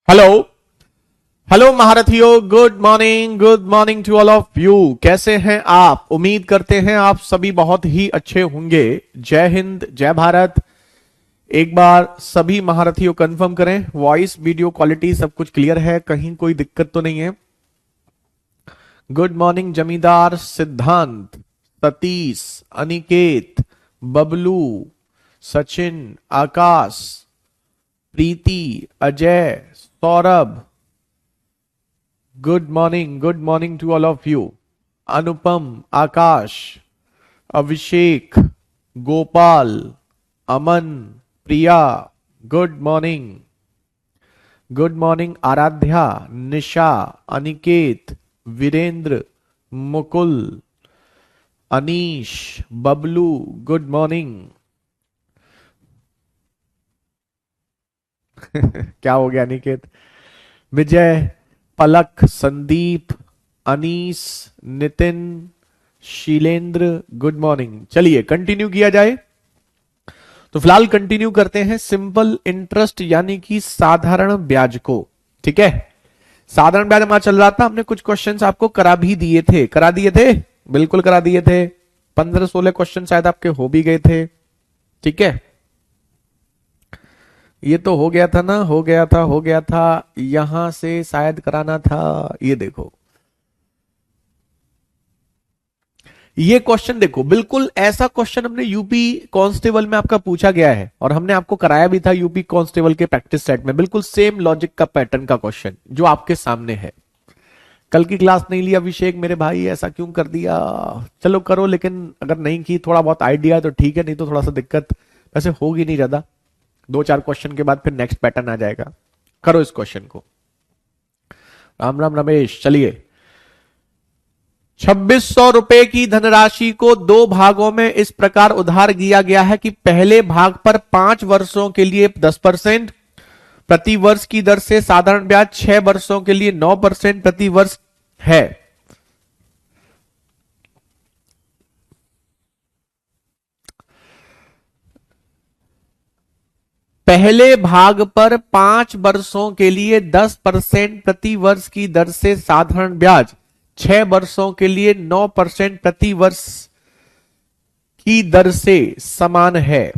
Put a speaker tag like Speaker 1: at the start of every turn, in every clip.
Speaker 1: Hello. Hello महारथियों, good morning to all of you. कैसे हैं आप? उम्मीद करते हैं आप सभी बहुत ही अच्छे होंगे। जय हिंद, जय भारत। एक बार सभी महारथियों कंफर्म करें, वॉइस वीडियो क्वालिटी सब कुछ क्लियर है, कहीं कोई दिक्कत तो नहीं है? Good morning Zamindar, Siddhant, Satish, Aniket, Bablu, Sachin, Akash, Preeti, Ajay, Saurabh. Good morning to all of you. Anupam, Akash, Abhishek, Gopal, Aman, Priya, good morning. Good morning Aradhya, Nisha, Aniket, Virendra, Mukul, Anish, Bablu, good morning. क्या हो गया अनिकेत? Vijay, Palak, Sandeep, Anis, Nitin, Shilendra, good morning. चलिए कंटिन्यू किया जाए। तो फिलहाल कंटिन्यू करते हैं सिंपल इंटरेस्ट यानी कि साधारण ब्याज को। ठीक है, साधारण ब्याज हमारा चल रहा था, हमने कुछ क्वेश्चंस आपको करा दिए थे, बिल्कुल करा दिए थे। 15-16 क्वेश्चन शायद आपके हो भी गए थे। ठीक है, ये तो हो गया था ना, हो गया था। यहां से शायद कराना था, ये देखो, ये क्वेश्चन देखो, बिल्कुल ऐसा क्वेश्चन हमने यूपी कांस्टेबल में आपका पूछा गया है और हमने आपको कराया भी था यूपी कांस्टेबल के प्रैक्टिस सेट में। बिल्कुल सेम लॉजिक का पैटर्न का क्वेश्चन जो आपके सामने है। कल की क्लास नहीं ली अभिषेक मेरे भाई, ऐसा क्यों कर दिया? चलो करो, लेकिन अगर नहीं की, थोड़ा बहुत आइडिया है तो ठीक है, नहीं तो थोड़ा सा दिक्कत वैसे होगी नहीं ज्यादा। 2-4 क्वेश्चन के बाद फिर नेक्स्ट पैटर्न आ जाएगा। करो इस क्वेश्चन को। राम राम रमेश। चलिए, 2600 रुपए की धनराशि को दो भागों में इस प्रकार उधार दिया गया है कि पहले भाग पर 5 वर्षों के लिए 10% प्रति वर्ष की दर से साधारण ब्याज 6 वर्षों के लिए 9% प्रति वर्ष है। पहले भाग पर 5 वर्षों के लिए 10% प्रति वर्ष की दर से साधारण ब्याज 6 वर्षों के लिए 9% प्रति वर्ष की दर से समान है।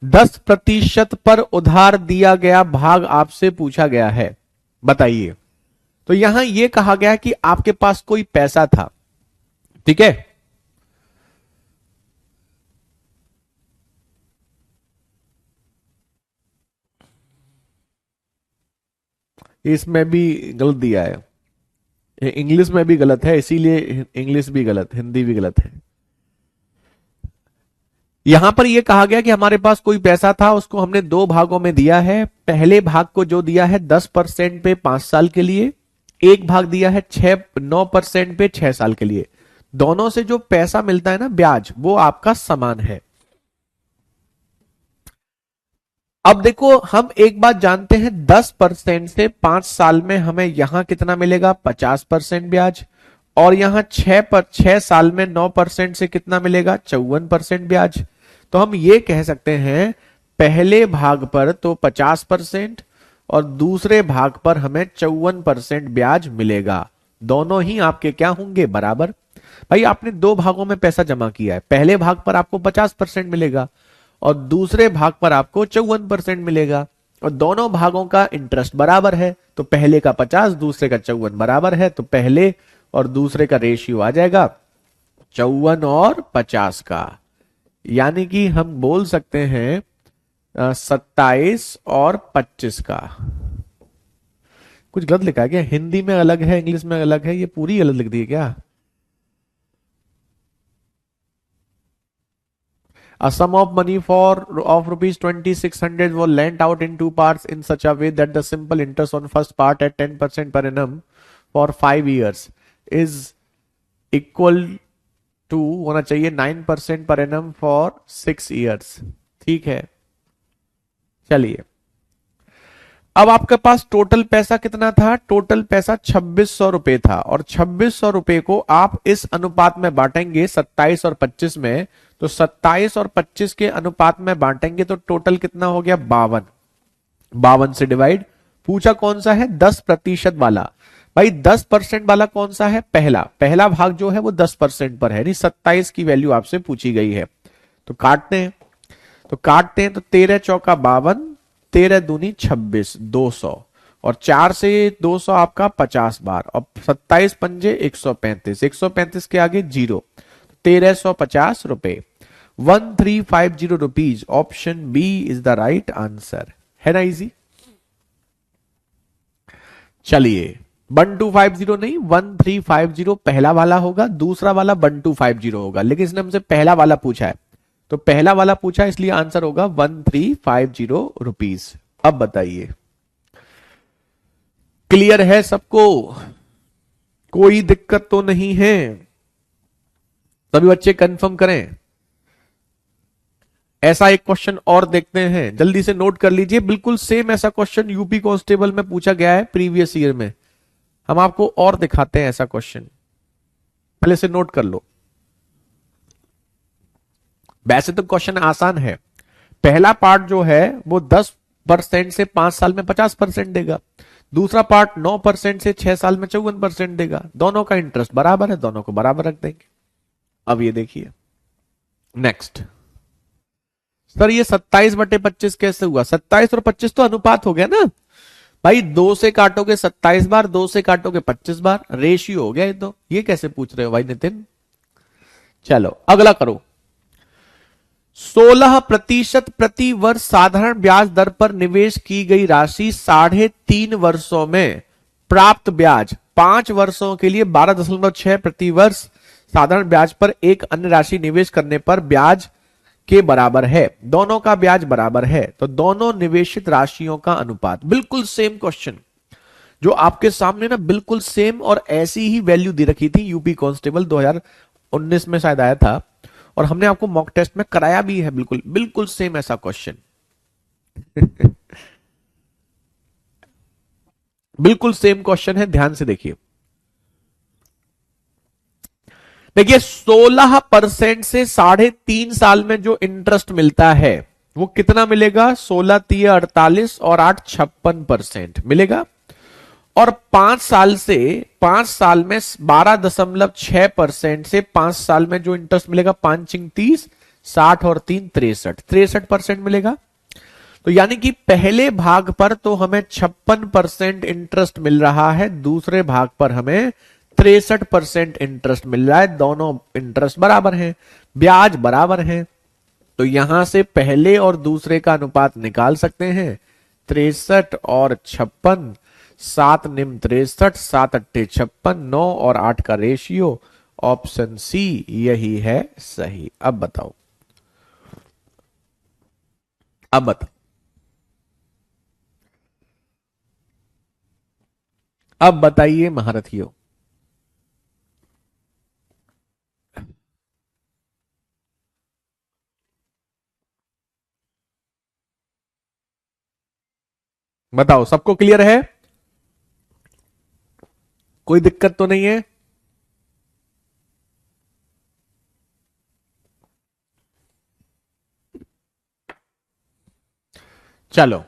Speaker 1: 10% पर उधार दिया गया भाग आपसे पूछा गया है, बताइए। तो यहां यह कहा गया कि आपके पास कोई पैसा था। ठीक है, इसमें भी गलत दिया है, इंग्लिश में भी गलत है, इसीलिए इंग्लिश भी गलत, हिंदी भी गलत है। यहां पर यह कहा गया कि हमारे पास कोई पैसा था, उसको हमने दो भागों में दिया है। पहले भाग को जो दिया है 10% पे 5 साल के लिए, एक भाग दिया है 9% पे 6 साल के लिए। दोनों से जो पैसा मिलता है ना ब्याज, वो आपका समान है। अब देखो, हम एक बात जानते हैं, 10% से 5 साल में हमें यहां कितना मिलेगा? 50% ब्याज। और यहां 6 साल में 9% से कितना मिलेगा? 54% ब्याज। तो हम ये कह सकते हैं, पहले भाग पर तो 50% और दूसरे भाग पर हमें 54% ब्याज मिलेगा। दोनों ही आपके क्या होंगे? बराबर। भाई आपने दो भागों में पैसा जमा किया है, पहले भाग पर आपको 50% मिलेगा और दूसरे भाग पर आपको 54% मिलेगा, और दोनों भागों का इंटरेस्ट बराबर है। तो पहले का 50, दूसरे का 54 बराबर है, तो पहले और दूसरे का रेशियो आ जाएगा 54 और 50 का। यानी कि हम बोल सकते हैं 27 और 25 का। कुछ गलत लिखा है क्या? हिंदी में अलग है, इंग्लिश में अलग है, ये पूरी गलत लिख दी है क्या? A sum of money of rupees 2600 was lent out in two parts in such a way that the simple interest on first part at 10% per annum for 5 years is equal to होना चाहिए 9% per annum for 6 years। ठीक है, चलिए अब आपके पास total पैसा कितना था? टोटल पैसा 2600 रुपए था, और 2600 रुपए को आप इस अनुपात में बांटेंगे 27 और 25 में, तो 27 और 25 के अनुपात में बांटेंगे तो टोटल कितना हो गया? 52। 52 से डिवाइड। पूछा कौन सा है? 10% वाला। भाई 10% वाला कौन सा है? पहला। पहला भाग जो है वो 10% पर है, नहीं 27 की वैल्यू आपसे पूछी गई है। तो काटते हैं, तो काटते हैं, तो 13 चौका 52, 13 दूनी 26, 200, और 4 से 200 आपका 50 बार, और 27 पंजे 135, 135 के आगे 0, 1350 रुपए। 1350 rupees. Option B is the right answer. है ना इजी? चलिए 1250 नहीं, 1350 पहला वाला होगा, दूसरा वाला 1250 होगा, लेकिन इसने हमसे पहला वाला पूछा है, तो पहला वाला पूछा इसलिए आंसर होगा 1350 रुपीज। अब बताइए, क्लियर है सबको? कोई दिक्कत तो नहीं है? सभी बच्चे कंफर्म करें। ऐसा एक क्वेश्चन और देखते हैं, जल्दी से नोट कर लीजिए। बिल्कुल सेम ऐसा क्वेश्चन यूपी कांस्टेबल में पूछा गया है प्रीवियस ईयर में। हम आपको और दिखाते हैं ऐसा क्वेश्चन, पहले से नोट कर लो। वैसे तो क्वेश्चन आसान है। पहला पार्ट जो है वो 10% से 5 साल में 50% देगा, दूसरा पार्ट 9% से 6 साल में 54% देगा। दोनों का इंटरेस्ट बराबर है, दोनों को बराबर रख देंगे। अब ये देखिए नेक्स्ट। सर ये 27/25 कैसे हुआ? 27 और 25 तो अनुपात हो गया ना भाई। 2 से काटोगे 27 बार, 2 से काटोगे 25 बार, रेशियो हो गया ये तो। ये कैसे पूछ रहे हो भाई नितिन? चलो अगला करो। 16% प्रति वर्ष साधारण ब्याज दर पर निवेश की गई राशि 3.5 वर्षों में प्राप्त ब्याज 5 वर्षों के लिए 12.6 प्रति वर्ष साधारण ब्याज पर एक अन्य राशि निवेश करने पर ब्याज के बराबर है। दोनों का ब्याज बराबर है, तो दोनों निवेशित राशियों का अनुपात। बिल्कुल सेम क्वेश्चन जो आपके सामने ना, बिल्कुल सेम, और ऐसी ही वैल्यू दी रखी थी यूपी कांस्टेबल 2019 में शायद आया था, और हमने आपको मॉक टेस्ट में कराया भी है। बिल्कुल बिल्कुल सेम ऐसा क्वेश्चन। बिल्कुल सेम क्वेश्चन है, ध्यान से देखिए। देखिए 16% से 3.5 साल में जो इंटरेस्ट मिलता है वो कितना मिलेगा? 16 3 48 और 8 56% मिलेगा। और 5 साल में 12.6% से 5 साल में जो इंटरेस्ट मिलेगा, 5 × 30, 60 और 3 63% मिलेगा। तो यानी कि पहले भाग पर तो हमें 56% इंटरेस्ट मिल रहा है, दूसरे भाग पर हमें 63% इंटरेस्ट मिल रहा है। दोनों इंटरेस्ट बराबर हैं, ब्याज बराबर है, तो यहां से पहले और दूसरे का अनुपात निकाल सकते हैं। 63 और 56, 7 निम 63, 7 अट्ठे 56, 9 और 8 का रेशियो। ऑप्शन सी यही है सही। अब बताओ, अब बताओ, अब बताइए महारथियों। बताओ, सबको क्लियर है? कोई दिक्कत तो नहीं है? चलो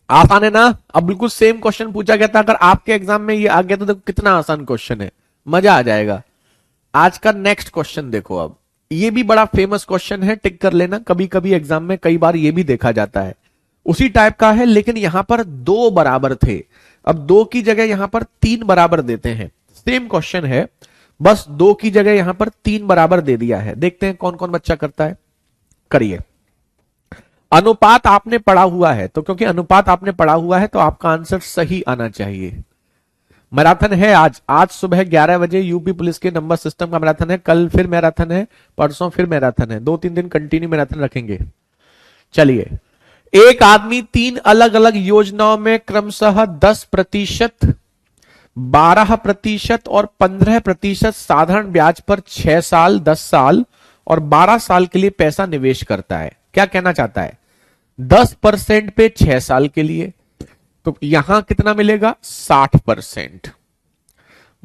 Speaker 1: आसान है ना? अब बिल्कुल सेम क्वेश्चन पूछा गया था, अगर आपके एग्जाम में ये आ गया तो देखो कितना आसान क्वेश्चन है, मजा आ जाएगा। आज का नेक्स्ट क्वेश्चन देखो। अब ये भी बड़ा फेमस क्वेश्चन है, टिक कर लेना। कभी कभी एग्जाम में कई बार ये भी देखा जाता है, उसी टाइप का है, लेकिन यहां पर 2 बराबर थे, अब 2 की जगह यहां पर 3 बराबर देते हैं। सेम क्वेश्चन है, बस 2 की जगह यहां पर 3 बराबर दे दिया है। देखते हैं कौन कौन बच्चा करता है, करिए। अनुपात आपने पढ़ा हुआ है, तो क्योंकि अनुपात आपने पढ़ा हुआ है तो आपका आंसर सही आना चाहिए। मैराथन है आज सुबह 11 बजे यूपी पुलिस के नंबर सिस्टम का मैराथन है। कल फिर मैराथन है, परसों फिर मैराथन है, 2-3 दिन कंटिन्यू मैराथन रखेंगे। चलिए, एक आदमी 3 अलग अलग योजनाओं में क्रमशः 10%, 12% और 15% साधारण ब्याज पर 6 साल, 10 साल और 12 साल के लिए पैसा निवेश करता है। क्या कहना चाहता है? 10% पे 6 साल के लिए, तो यहां कितना मिलेगा 60%।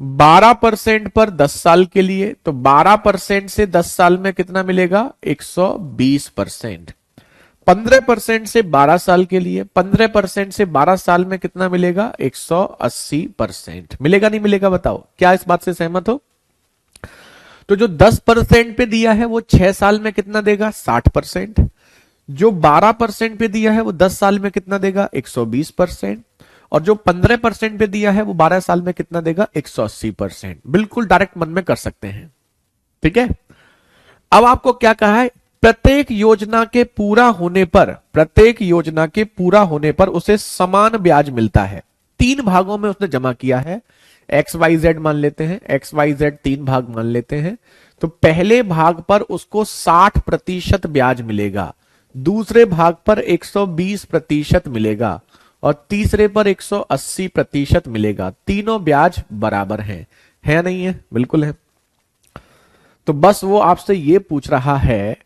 Speaker 1: 12% पर 10 साल के लिए, तो 12% से 10 साल में कितना मिलेगा 120%। 15% से 12 साल के लिए, 15% से 12 साल में कितना मिलेगा 180% मिलेगा। नहीं मिलेगा बताओ, क्या इस बात से सहमत हो? तो जो 10% पे दिया है वो 6 साल में कितना देगा 60%। जो 12% पे दिया है वो 10 साल में कितना देगा 120%। और जो 15% पे दिया है वो 12 साल में कितना देगा 180%। बिल्कुल डायरेक्ट मन में कर सकते हैं। ठीक है, अब आपको क्या कहा है, प्रत्येक योजना के पूरा होने पर, प्रत्येक योजना के पूरा होने पर उसे समान ब्याज मिलता है। 3 भागों में उसने जमा किया है, एक्स वाई जेड मान लेते हैं, एक्स वाई जेड 3 भाग मान लेते हैं। तो पहले भाग पर उसको 60% ब्याज मिलेगा, दूसरे भाग पर 120% मिलेगा और तीसरे पर 180% मिलेगा। तीनों ब्याज बराबर हैं, है या नहीं है? बिल्कुल है। तो बस वो आपसे ये पूछ रहा है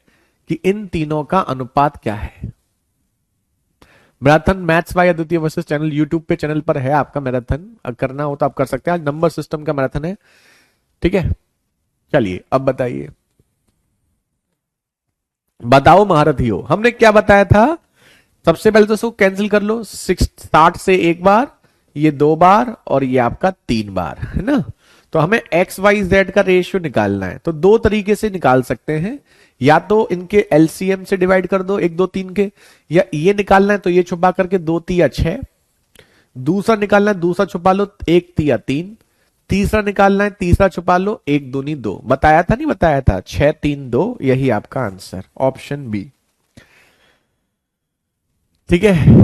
Speaker 1: कि इन तीनों का अनुपात क्या है। मैराथन मैथ्स बाय अद्वितीय वर्सेस चैनल यूट्यूब पे चैनल पर है आपका मैराथन, करना हो तो आप कर सकते हैं। आज नंबर सिस्टम का मैराथन है। ठीक है, चलिए अब बताइए, बताओ महारथियों, हमने क्या बताया था? सबसे पहले तो इसको कैंसिल कर लो, 60 से एक बार, ये 2 बार और ये आपका 3 बार, है ना। तो हमें एक्स वाई जेड का रेशियो निकालना है, तो 2 तरीके से निकाल सकते हैं। या तो इनके एलसीएम से डिवाइड कर दो, 1 2 3 के, या ये निकालना है तो ये छुपा करके 2 3 6, दूसरा निकालना है, दूसरा छुपा लो 1 3 3, तीसरा निकालना है, तीसरा छुपा लो 1 2 2। बताया था नहीं बताया था? 6 3 2, यही आपका आंसर, ऑप्शन बी। ठीक है,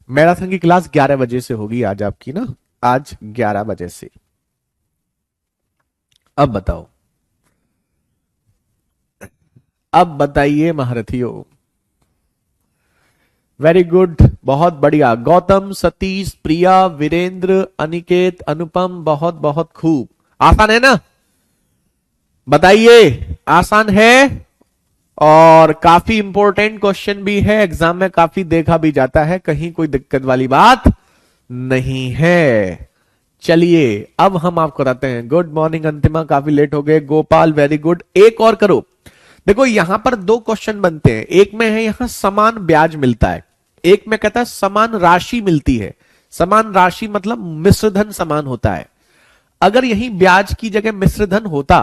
Speaker 1: मैराथन की क्लास 11 बजे से होगी आज आपकी ना, आज 11 बजे से। अब बताओ, अब बताइए महारथियों। वेरी गुड, बहुत बढ़िया। गौतम, सतीश, प्रिया, वीरेंद्र, अनिकेत, अनुपम, बहुत बहुत खूब। आसान है ना? बताइए, आसान है और काफी इंपॉर्टेंट क्वेश्चन भी है, एग्जाम में काफी देखा भी जाता है, कहीं कोई दिक्कत वाली बात नहीं है। चलिए अब हम आपको बताते हैं। गुड मॉर्निंग अंतिमा, काफी लेट हो गए। गोपाल, वेरी गुड, एक और करो। देखो यहां पर 2 क्वेश्चन बनते हैं, एक में है यहां समान ब्याज मिलता है, एक में कहता है समान राशि मिलती है। समान राशि मतलब मिश्र धन समान होता है। अगर यही ब्याज की जगह मिश्र धन होता,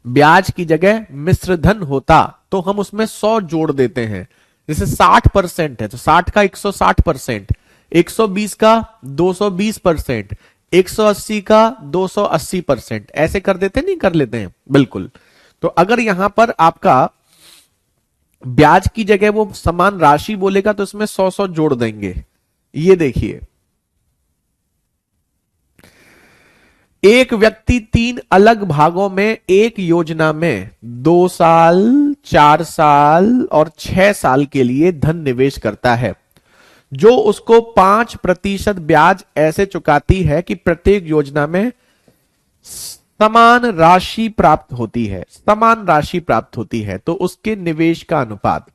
Speaker 1: ब्याज की जगह मिश्र धन होता, तो हम उसमें 100 जोड़ देते हैं। जैसे 60% है तो 60 का 160%, 120 का 220%, 180 का 280%, ऐसे कर देते नहीं, कर लेते हैं बिल्कुल। तो अगर यहां पर आपका ब्याज की जगह वो समान राशि बोलेगा तो इसमें 100 जोड़ देंगे। ये देखिए, एक व्यक्ति 3 अलग भागों में एक योजना में 2 साल, 4 साल और 6 साल के लिए धन निवेश करता है, जो उसको 5% ब्याज ऐसे चुकाती है कि प्रत्येक योजना में समान राशि प्राप्त होती है। समान राशि प्राप्त होती है तो उसके निवेश का अनुपात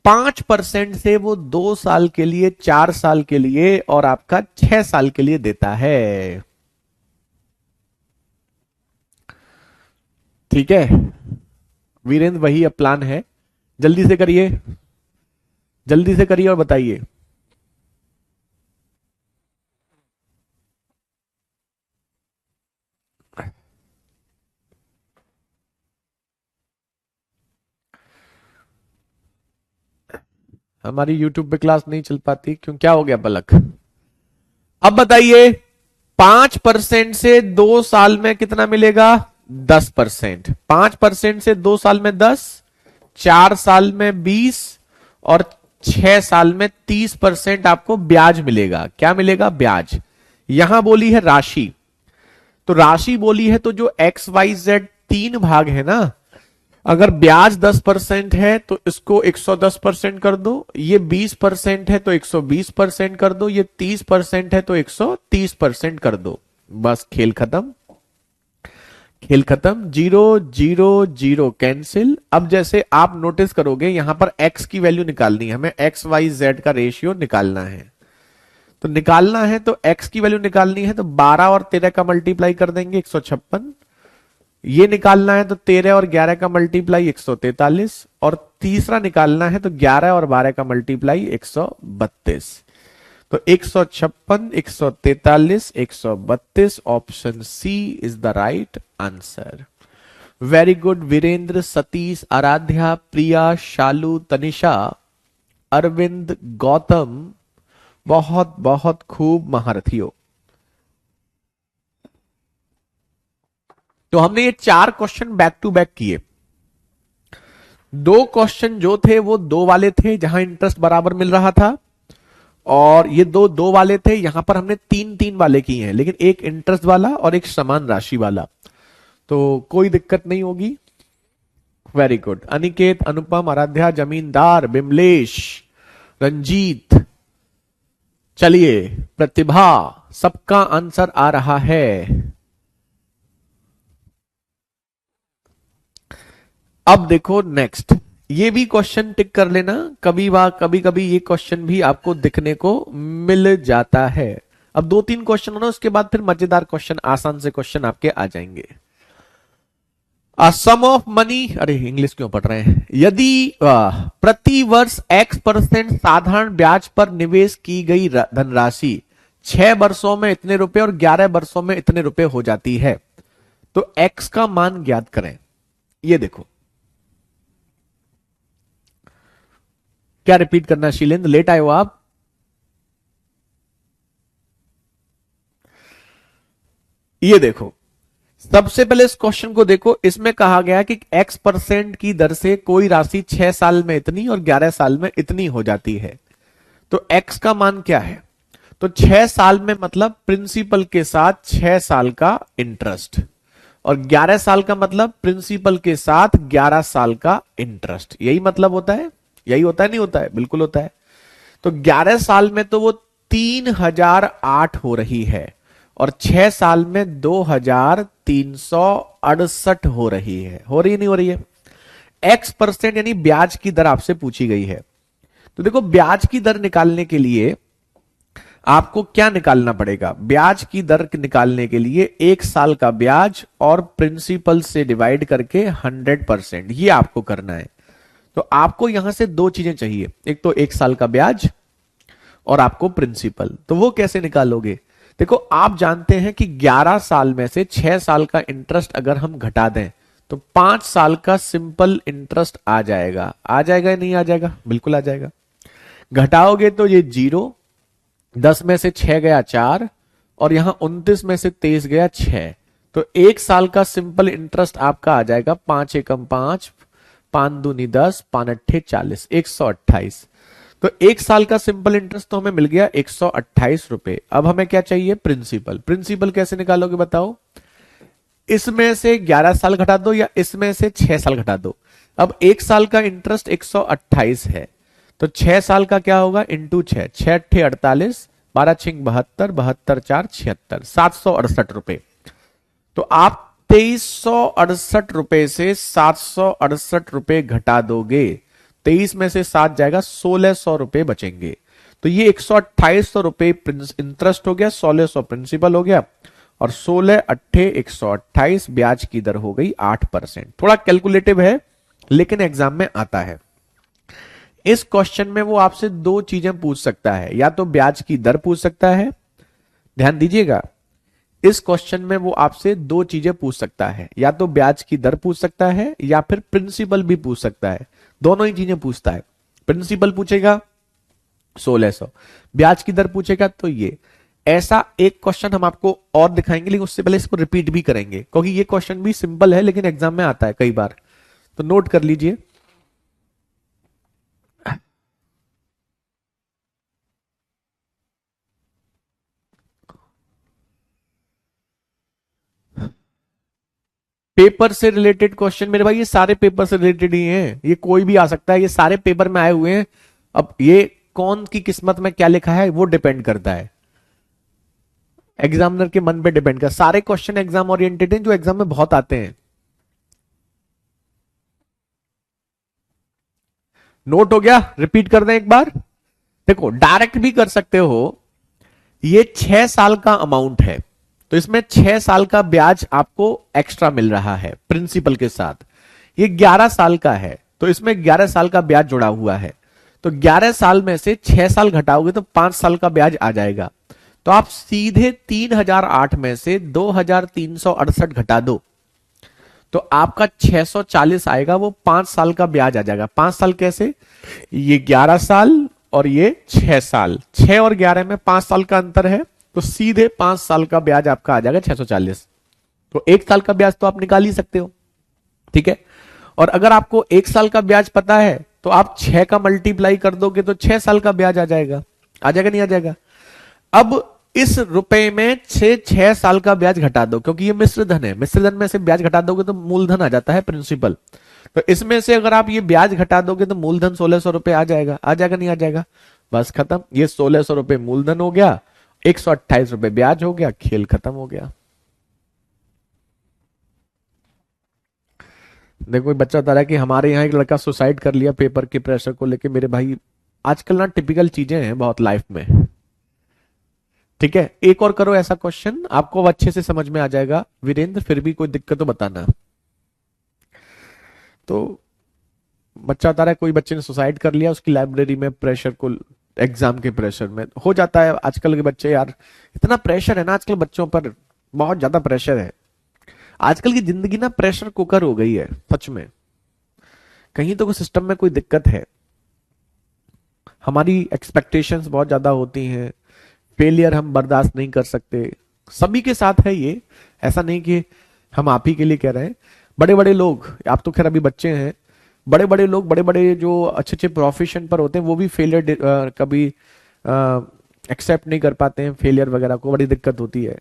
Speaker 1: 5% से वो 2 साल के लिए, 4 साल के लिए और आपका 6 साल के लिए देता है। ठीक है वीरेंद्र, वही अब प्लान है। जल्दी से करिए, जल्दी से करिए और बताइए। हमारी YouTube पे क्लास नहीं चल पाती क्यों, क्या हो गया पलक? अब बताइए, 5% से 2 साल में कितना मिलेगा 10%। 5% से 2 साल में 10, 4 साल में 20 और 6 साल में 30% आपको ब्याज मिलेगा। क्या मिलेगा? ब्याज। यहां बोली है राशि, तो राशि बोली है तो जो एक्स वाई जेड 3 भाग है ना, अगर ब्याज 10% है तो इसको 110% कर दो, ये 20% है तो 120% कर दो, ये 30% है तो 130% कर दो। बस खेल खत्म, खेल खत्म। 0 0 0 कैंसिल। अब जैसे आप नोटिस करोगे यहां पर x की वैल्यू निकालनी है हमें, एक्स वाई जेड का रेशियो निकालना है। तो निकालना है तो x की वैल्यू निकालनी है तो 12 और 13 का मल्टीप्लाई कर देंगे 156। ये निकालना है तो 13 और 11 का मल्टीप्लाई 143, और तीसरा निकालना है तो 11 और 12 का मल्टीप्लाई 132। तो 156, 143, 132, option C is the right answer. Very good Virendra, Satish, Aradhya, Priya, Shalu, Tanisha, Arvind, Gautam, बहुत बहुत खूब महारथियों। तो हमने ये 4 क्वेश्चन बैक टू बैक किए। 2 क्वेश्चन जो थे वो 2 वाले थे जहां इंटरेस्ट बराबर मिल रहा था, और ये दो वाले थे, यहां पर हमने 3 वाले किए हैं, लेकिन एक इंटरेस्ट वाला और एक समान राशि वाला। तो कोई दिक्कत नहीं होगी। Very good. अनिकेत, अनुपम, आराध्या, जमींदार, बिमलेश, रंजीत, चलिए प्रतिभा, सबका आंसर आ रहा है। अब देखो नेक्स्ट, ये भी क्वेश्चन टिक कर लेना। कभी कभी ये क्वेश्चन भी आपको दिखने को मिल जाता है। अब 2-3 क्वेश्चन होना, उसके बाद फिर मजेदार क्वेश्चन, आसान से क्वेश्चन आपके आ जाएंगे। सम ऑफ मनी, अरे इंग्लिश क्यों पढ़ रहे हैं। यदि प्रति वर्ष x% साधारण ब्याज पर निवेश की गई धनराशि 6 वर्षों में इतने रुपए और 11 वर्षों में इतने रुपए हो जाती है, तो x का मान ज्ञात करें। ये देखो, क्या रिपीट करना शीलेंद्र, लेट आए हो आप? ये देखो, सबसे पहले इस क्वेश्चन को देखो। इसमें कहा गया कि x% की दर से कोई राशि 6 साल में इतनी और 11 साल में इतनी हो जाती है। तो x का मान क्या है? तो 6 साल में मतलब प्रिंसिपल के साथ 6 साल का इंटरेस्ट, और 11 साल का मतलब प्रिंसिपल के साथ 11 साल का इंटरेस्ट। यही मतलब होता है, यही होता है, नहीं होता है? बिल्कुल होता है। तो 11 साल में तो वो 3008 हो रही है, और 6 साल में 2368 हो रही है। हो रही नहीं हो रही है? x% यानी ब्याज की दर आपसे पूछी गई है। तो देखो, ब्याज की दर निकालने के लिए आपको क्या निकालना पड़ेगा? ब्याज की दर निकालने के लिए 1 साल का ब्याज और प्रिंसिपल से डिवाइड करके 100%, ये आपको करना है। तो आपको यहां से 2 चीजें चाहिए, एक तो 1 साल का ब्याज और आपको प्रिंसिपल। तो वो कैसे निकालोगे? देखो, आप जानते हैं कि 11 साल में से 6 साल का इंटरेस्ट अगर हम घटा दें तो 5 साल का सिंपल इंटरेस्ट आ जाएगा। आ जाएगा या नहीं आ जाएगा? बिल्कुल आ जाएगा। घटाओगे तो ये 0, 10 में से 6 गया 4, और यहां 29 में से 23 गया 6। तो 1 साल का सिंपल इंटरेस्ट आपका आ जाएगा 5 एकम 5, 5 दूनी 10, 5 अट्ठे 40, 128। तो 1 साल का सिंपल इंटरेस्ट तो हमें मिल गया 128 रुपए। अब हमें क्या चाहिए? प्रिंसिपल। प्रिंसिपल कैसे निकालोगे बताओ? इसमें से 11 साल घटा दो या इसमें से 6 साल घटा दो। अब 1 साल का इंटरेस्ट 128 है, तो 6 साल का क्या होगा? इंटू 6, 6 अट्ठे 48, 12 छिंग 72, 72 4 76, 768 रुपए। तो आप 2368 रुपए से 768 रुपए घटा दोगे, 23 में से 7 जाएगा, 1600 रुपए बचेंगे। तो ये 128 रुपए इंटरेस्ट हो गया, 1600 प्रिंसिपल हो गया, और 16 अट्ठे 128 ब्याज की दर हो गई 8%। थोड़ा कैलकुलेटिव है लेकिन एग्जाम में आता है। इस क्वेश्चन में वो आपसे 2 चीजें पूछ सकता है, या तो ब्याज की दर पूछ सकता है, ध्यान दीजिएगा, इस क्वेश्चन में वो आपसे 2 चीजें पूछ सकता है, या तो ब्याज की दर पूछ सकता है या फिर प्रिंसिपल भी पूछ सकता है। दोनों ही चीजें पूछता है। प्रिंसिपल पूछेगा 1600, ब्याज की दर पूछेगा तो ये। ऐसा एक क्वेश्चन हम आपको और दिखाएंगे, लेकिन उससे पहले इसको रिपीट भी करेंगे, क्योंकि ये क्वेश्चन भी सिंपल है लेकिन एग्जाम में आता है कई बार। तो नोट कर लीजिए। पेपर से रिलेटेड क्वेश्चन मेरे भाई, ये सारे पेपर से रिलेटेड ही हैं, ये कोई भी आ सकता है, ये सारे पेपर में आए हुए हैं। अब ये कौन की किस्मत में क्या लिखा है वो डिपेंड करता है, एग्जामिनर के मन पे डिपेंड कर। सारे क्वेश्चन एग्जाम ओरिएंटेड हैं जो एग्जाम में बहुत आते हैं। नोट हो गया? रिपीट कर दें एक बार। देखो, डायरेक्ट भी कर सकते हो, ये 6 साल का अमाउंट है, तो इसमें 6 साल का ब्याज आपको एक्स्ट्रा मिल रहा है प्रिंसिपल के साथ। ये 11 साल का है, तो इसमें 11 साल का ब्याज जुड़ा हुआ है। तो 11 साल में से 6 साल घटाओगे तो 5 साल का ब्याज आ जाएगा। तो आप सीधे 3008 में से 2368 घटा दो, तो आपका 640 आएगा, वो 5 साल का ब्याज आ जाएगा। 5 साल कैसे? ये 11 साल और ये 6 साल, 6 और 11 में 5 साल का अंतर है, तो सीधे 5 साल का ब्याज आपका आ जाएगा 640। तो 1 साल का ब्याज तो आप निकाल ही सकते हो, ठीक है। और अगर आपको 1 साल का ब्याज पता है तो आप 6 का मल्टीप्लाई कर दोगे तो 6 साल का ब्याज आ जाएगा। आ जाएगा नहीं आ जाएगा? अब इस रुपए में 6 साल का ब्याज घटा दो, क्योंकि ये मिश्र धन है, मिश्र धन में से ब्याज घटा दोगे तो मूलधन आ जाता है प्रिंसिपल। तो इसमें से अगर आप ये ब्याज घटा दोगे तो मूलधन 1600 रुपए आ जाएगा। आ जाएगा नहीं आ जाएगा? बस खत्म, ये 1600 रुपए मूलधन हो गया, 128 रुपए ब्याज हो गया, खेल खत्म हो गया। देखो कोई बच्चा बता रहा है कि हमारे यहाँ एक लड़का सुसाइड कर लिया पेपर के प्रेशर को लेके। मेरे भाई आजकल ना टिपिकल चीजें हैं बहुत लाइफ में, ठीक है। एक और करो ऐसा क्वेश्चन, आपको अब अच्छे से समझ में आ जाएगा। वीरेंद्र फिर भी कोई दिक्कत तो बताना। तो बच्चा बता रहा है कोई बच्चे ने सुसाइड कर लिया, उसकी लाइब्रेरी में प्रेशर को, एग्जाम के प्रेशर में हो जाता है। आजकल के बच्चे यार, इतना प्रेशर है ना आजकल बच्चों पर, बहुत ज्यादा प्रेशर है। आजकल की जिंदगी ना प्रेशर कुकर हो गई है सच में। कहीं तो सिस्टम में कोई दिक्कत है। हमारी एक्सपेक्टेशंस बहुत ज्यादा होती हैं, फेलियर हम बर्दाश्त नहीं कर सकते। सभी के साथ है ये, ऐसा नहीं कि हम आप ही के लिए कह रहे हैं। बड़े बड़े लोग, आप तो खैर अभी बच्चे हैं, बड़े बड़े लोग, बड़े बड़े जो अच्छे अच्छे प्रोफेशन पर होते हैं, वो भी फेलियर कभी एक्सेप्ट नहीं कर पाते हैं। फेलियर वगैरह को बड़ी दिक्कत होती है।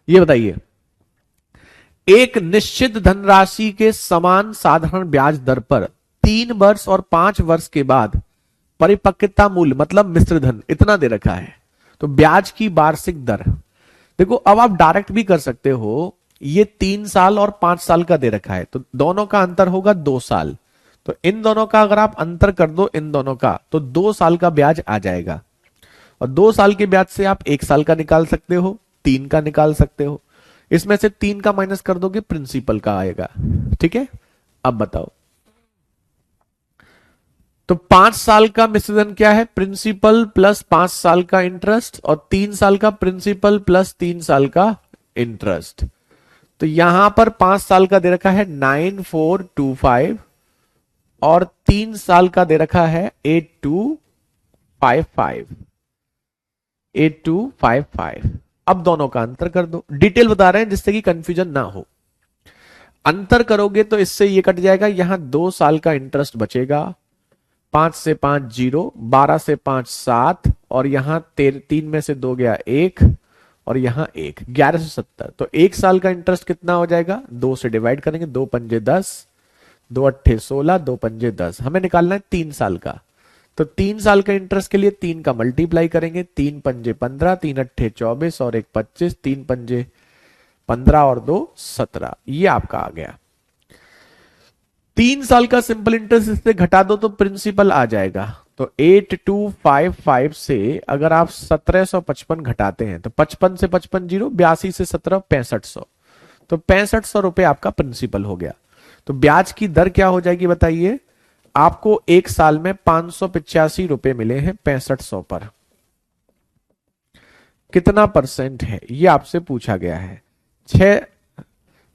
Speaker 1: ये बताइए, एक निश्चित धनराशि के समान साधारण ब्याज दर पर 3 वर्ष और 5 वर्ष के बाद परिपक्वता मूल्य मतलब मिश्र धन इतना दे रखा है। तो ब्याज की वार्षिक दर देखो, अब आप डायरेक्ट भी कर सकते हो। ये 3 साल और 5 साल का दे रखा है, तो दोनों का अंतर होगा 2 साल। तो इन दोनों का अगर आप अंतर कर दो इन दोनों का, तो 2 साल का ब्याज आ जाएगा। और 2 साल के ब्याज से आप 1 साल का निकाल सकते हो, 3 का निकाल सकते हो। इसमें से 3 का माइनस कर दोगे, प्रिंसिपल का आएगा, ठीक है। अब बताओ, तो 5 साल का मिश्रधन क्या है? प्रिंसिपल प्लस 5 साल का इंटरेस्ट, और 3 साल का प्रिंसिपल प्लस 3 साल का इंटरेस्ट। तो यहां पर 5 साल का दे रखा है 9425 और 3 साल का दे रखा है 8255। 8255। अब दोनों का अंतर कर दो, डिटेल बता रहे हैं जिससे कि कंफ्यूजन ना हो। अंतर करोगे तो इससे ये कट जाएगा, यहां 2 साल का इंटरेस्ट बचेगा। 5 से 5 0, 12 से 5 7, और यहां 3 में से 2 गया 1, और यहां 1, 11 से 70। तो 1 साल का इंटरेस्ट कितना हो जाएगा? 2 से डिवाइड करेंगे, 2 पंजे 10, 2 अट्ठे 16, 2 पंजे 10। हमें निकालना है 3 साल का। तो 3 साल का इंटरेस्ट के लिए 3 का मल्टीप्लाई करेंगे, 3 पंजे 15, 3 अट्ठे 24 और 1 25, 3 पंजे 15 और 2 17। ये आपका आ गया। 3 साल का सिंपल इंटरेस्ट इससे घटा दो तो प्रिंसिपल आ जाएगा। तो 8255 से अगर आप 1755 घटाते हैं तो 55 से 55 0, 82 से 17 6500। तो 6500 रुपए आपका प्रिंसिपल हो गया। तो ब्याज की दर क्या हो जाएगी बताइए? आपको 1 साल में 585 रुपए मिले हैं 6500 पर। कितना परसेंट है ये आपसे पूछा गया है। 6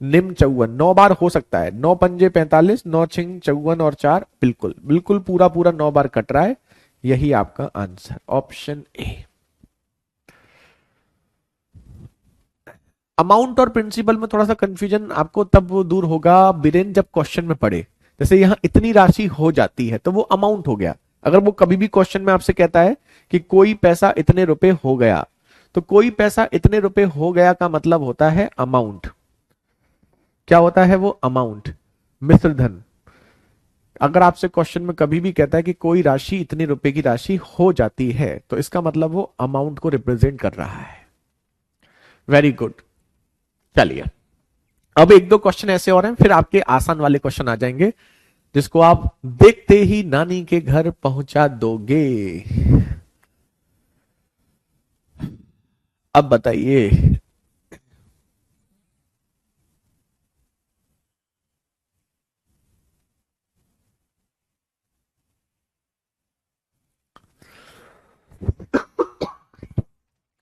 Speaker 1: निम 54, 9 बार हो सकता है। 9 पंजे 45, 9 छिंग 54 और 4, बिल्कुल बिल्कुल पूरा पूरा 9 बार कट रहा है। यही आपका आंसर, ऑप्शन ए। अमाउंट और प्रिंसिपल में थोड़ा सा कंफ्यूजन आपको तब वो दूर होगा बिरेन जब क्वेश्चन में पढ़े। जैसे यहां इतनी राशि हो जाती है तो वो अमाउंट हो गया। अगर वो कभी भी क्वेश्चन में आपसे कहता है कि कोई पैसा इतने रुपए हो गया, तो कोई पैसा इतने रुपए हो गया का मतलब होता है अमाउंट। क्या होता है वो? अमाउंट, मिश्रधन। अगर आपसे क्वेश्चन में कभी भी कहता है कि कोई राशि इतने रुपए की राशि हो जाती है, तो इसका मतलब वो अमाउंट को रिप्रेजेंट कर रहा है। Very good. चलिए अब 1-2 क्वेश्चन ऐसे और हैं, फिर आपके आसान वाले क्वेश्चन आ जाएंगे जिसको आप देखते ही नानी के घर पहुंचा दोगे। अब बताइए।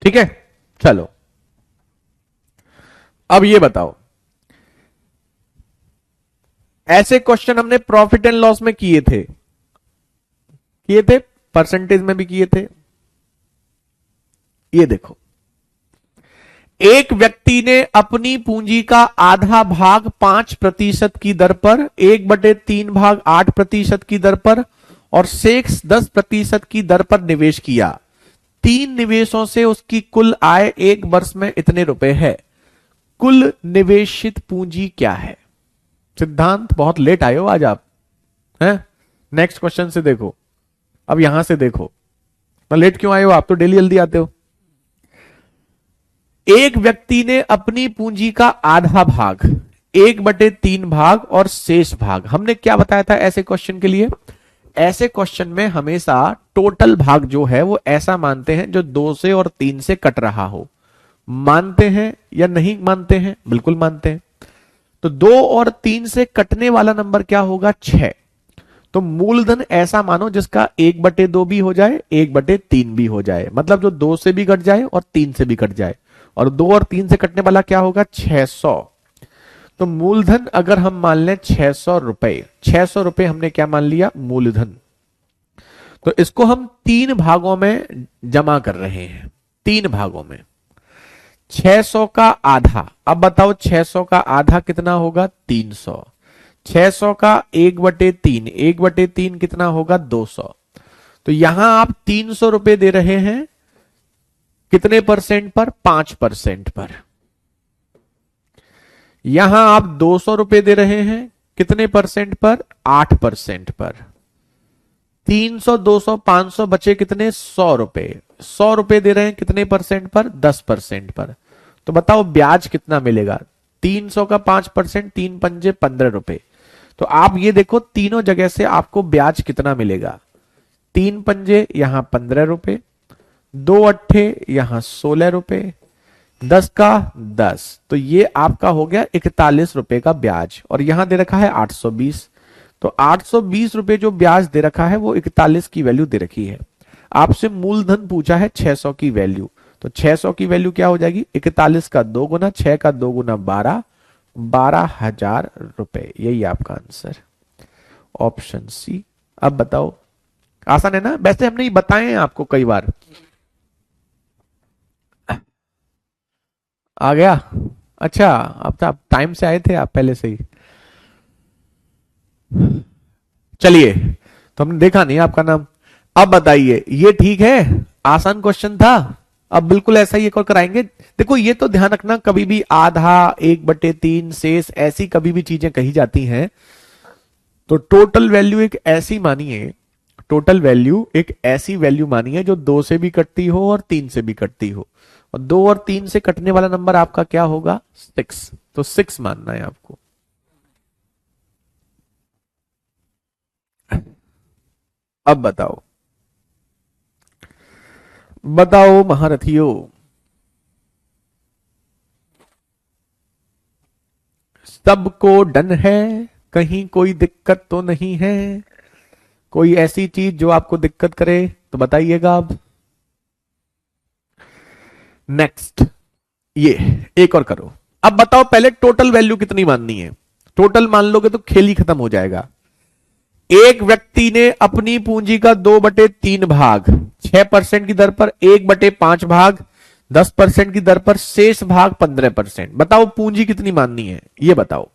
Speaker 1: ठीक है, चलो अब ये बताओ, ऐसे क्वेश्चन हमने प्रॉफिट एंड लॉस में किए थे, परसेंटेज में भी किए थे। ये देखो, एक व्यक्ति ने अपनी पूंजी का आधा भाग 5% की दर पर, 1/3 भाग 8% की दर पर और शेष 10% की दर पर निवेश किया। 3 निवेशों से उसकी कुल आय 1 वर्ष में इतने रुपए है। कुल निवेशित पूंजी क्या है? सिद्धांत बहुत लेट आए हो आज आप, हैं? नेक्स्ट क्वेश्चन से देखो, अब यहां से देखो, तो लेट क्यों आए हो? आप तो डेली जल्दी आते हो। एक व्यक्ति ने अपनी पूंजी का आधा भाग, 1/3 भाग और शेष भाग, हमने क्या बताया था ऐसे क्वेश्चन के लिए? ऐसे क्वेश्चन में हमेशा टोटल भाग जो है वो ऐसा मानते हैं जो 2 से और 3 से कट रहा हो। मानते हैं या नहीं मानते हैं? बिल्कुल मानते हैं। तो 2 और 3 से कटने वाला नंबर क्या होगा? 6। तो मूलधन ऐसा मानो जिसका 1/2 भी हो जाए, 1/3 भी हो जाए, मतलब जो 2 से भी कट जाए और 3 से भी कट जाए। और 2 और 3 से कटने वाला क्या होगा? 600। तो मूलधन अगर हम मान लें 600 रुपए, 600 रुपए हमने क्या मान लिया? मूलधन। तो इसको हम 3 भागों में जमा कर रहे हैं, 3 भागों में। 600 का आधा, अब बताओ 600 का आधा कितना होगा? 300। 600 का 1/3, 1/3 कितना होगा? 200। तो यहां आप 300 रुपए दे रहे हैं, कितने परसेंट पर? 5% पर। यहां आप 200 रुपए दे रहे हैं, कितने परसेंट पर? 8% पर। 300, 200, 500 बचे कितने? 100 रुपए। 100 रुपए दे रहे हैं, कितने परसेंट पर? 10% पर। तो बताओ ब्याज कितना मिलेगा? 300 का 5%, 3 पंजे 15 रुपए। तो आप ये देखो, तीनों जगह से आपको ब्याज कितना मिलेगा? 3 पंजे यहां 15 रुपए, 2 अट्ठे यहां 16 रुपए, 10 का 10, तो ये आपका हो गया 41 रुपए का ब्याज। और यहां दे रखा है 820। तो 820 रुपए जो ब्याज दे रखा है वो 41 की वैल्यू दे रखी है। आपसे मूलधन पूछा है 600 की वैल्यू, तो 600 की वैल्यू क्या हो जाएगी? 41 का 2 गुना, 6 का 2 गुना 12, 12,000 रुपए। यही आपका आंसर, ऑप्शन सी। अब बताओ, आसान है ना? वैसे हमने ये बताए हैं आपको कई बार। आ गया? अच्छा, अब तो आप टाइम से आए थे, आप पहले से ही। चलिए, तो हमने देखा नहीं आपका नाम। अब बताइए, ये ठीक है, आसान क्वेश्चन था। अब बिल्कुल ऐसा ही एक और कराएंगे। देखो, ये तो ध्यान रखना, कभी भी आधा, 1/3, शेष, ऐसी कभी भी चीजें कही जाती हैं तो टोटल वैल्यू एक ऐसी मानिए, टोटल वैल्यू एक ऐसी वैल्यू मानिए जो 2 से भी कटती हो और 3 से भी कटती हो। और 2 और 3 से कटने वाला नंबर आपका क्या होगा? 6। तो 6 मानना है आपको। अब बताओ, बताओ महारथियों, सबको डन है? कहीं कोई दिक्कत तो नहीं है? कोई ऐसी चीज जो आपको दिक्कत करे तो बताइएगा। अब नेक्स्ट, ये एक और करो। अब बताओ, पहले टोटल वैल्यू कितनी माननी है? टोटल मान लोगे तो खेल ही खत्म हो जाएगा। एक व्यक्ति ने अपनी पूंजी का 2/3 भाग, 6% की दर पर, 1/5 भाग 10% की दर पर, शेष भाग 15%। बताओ पूंजी कितनी माननी है, ये बताओ।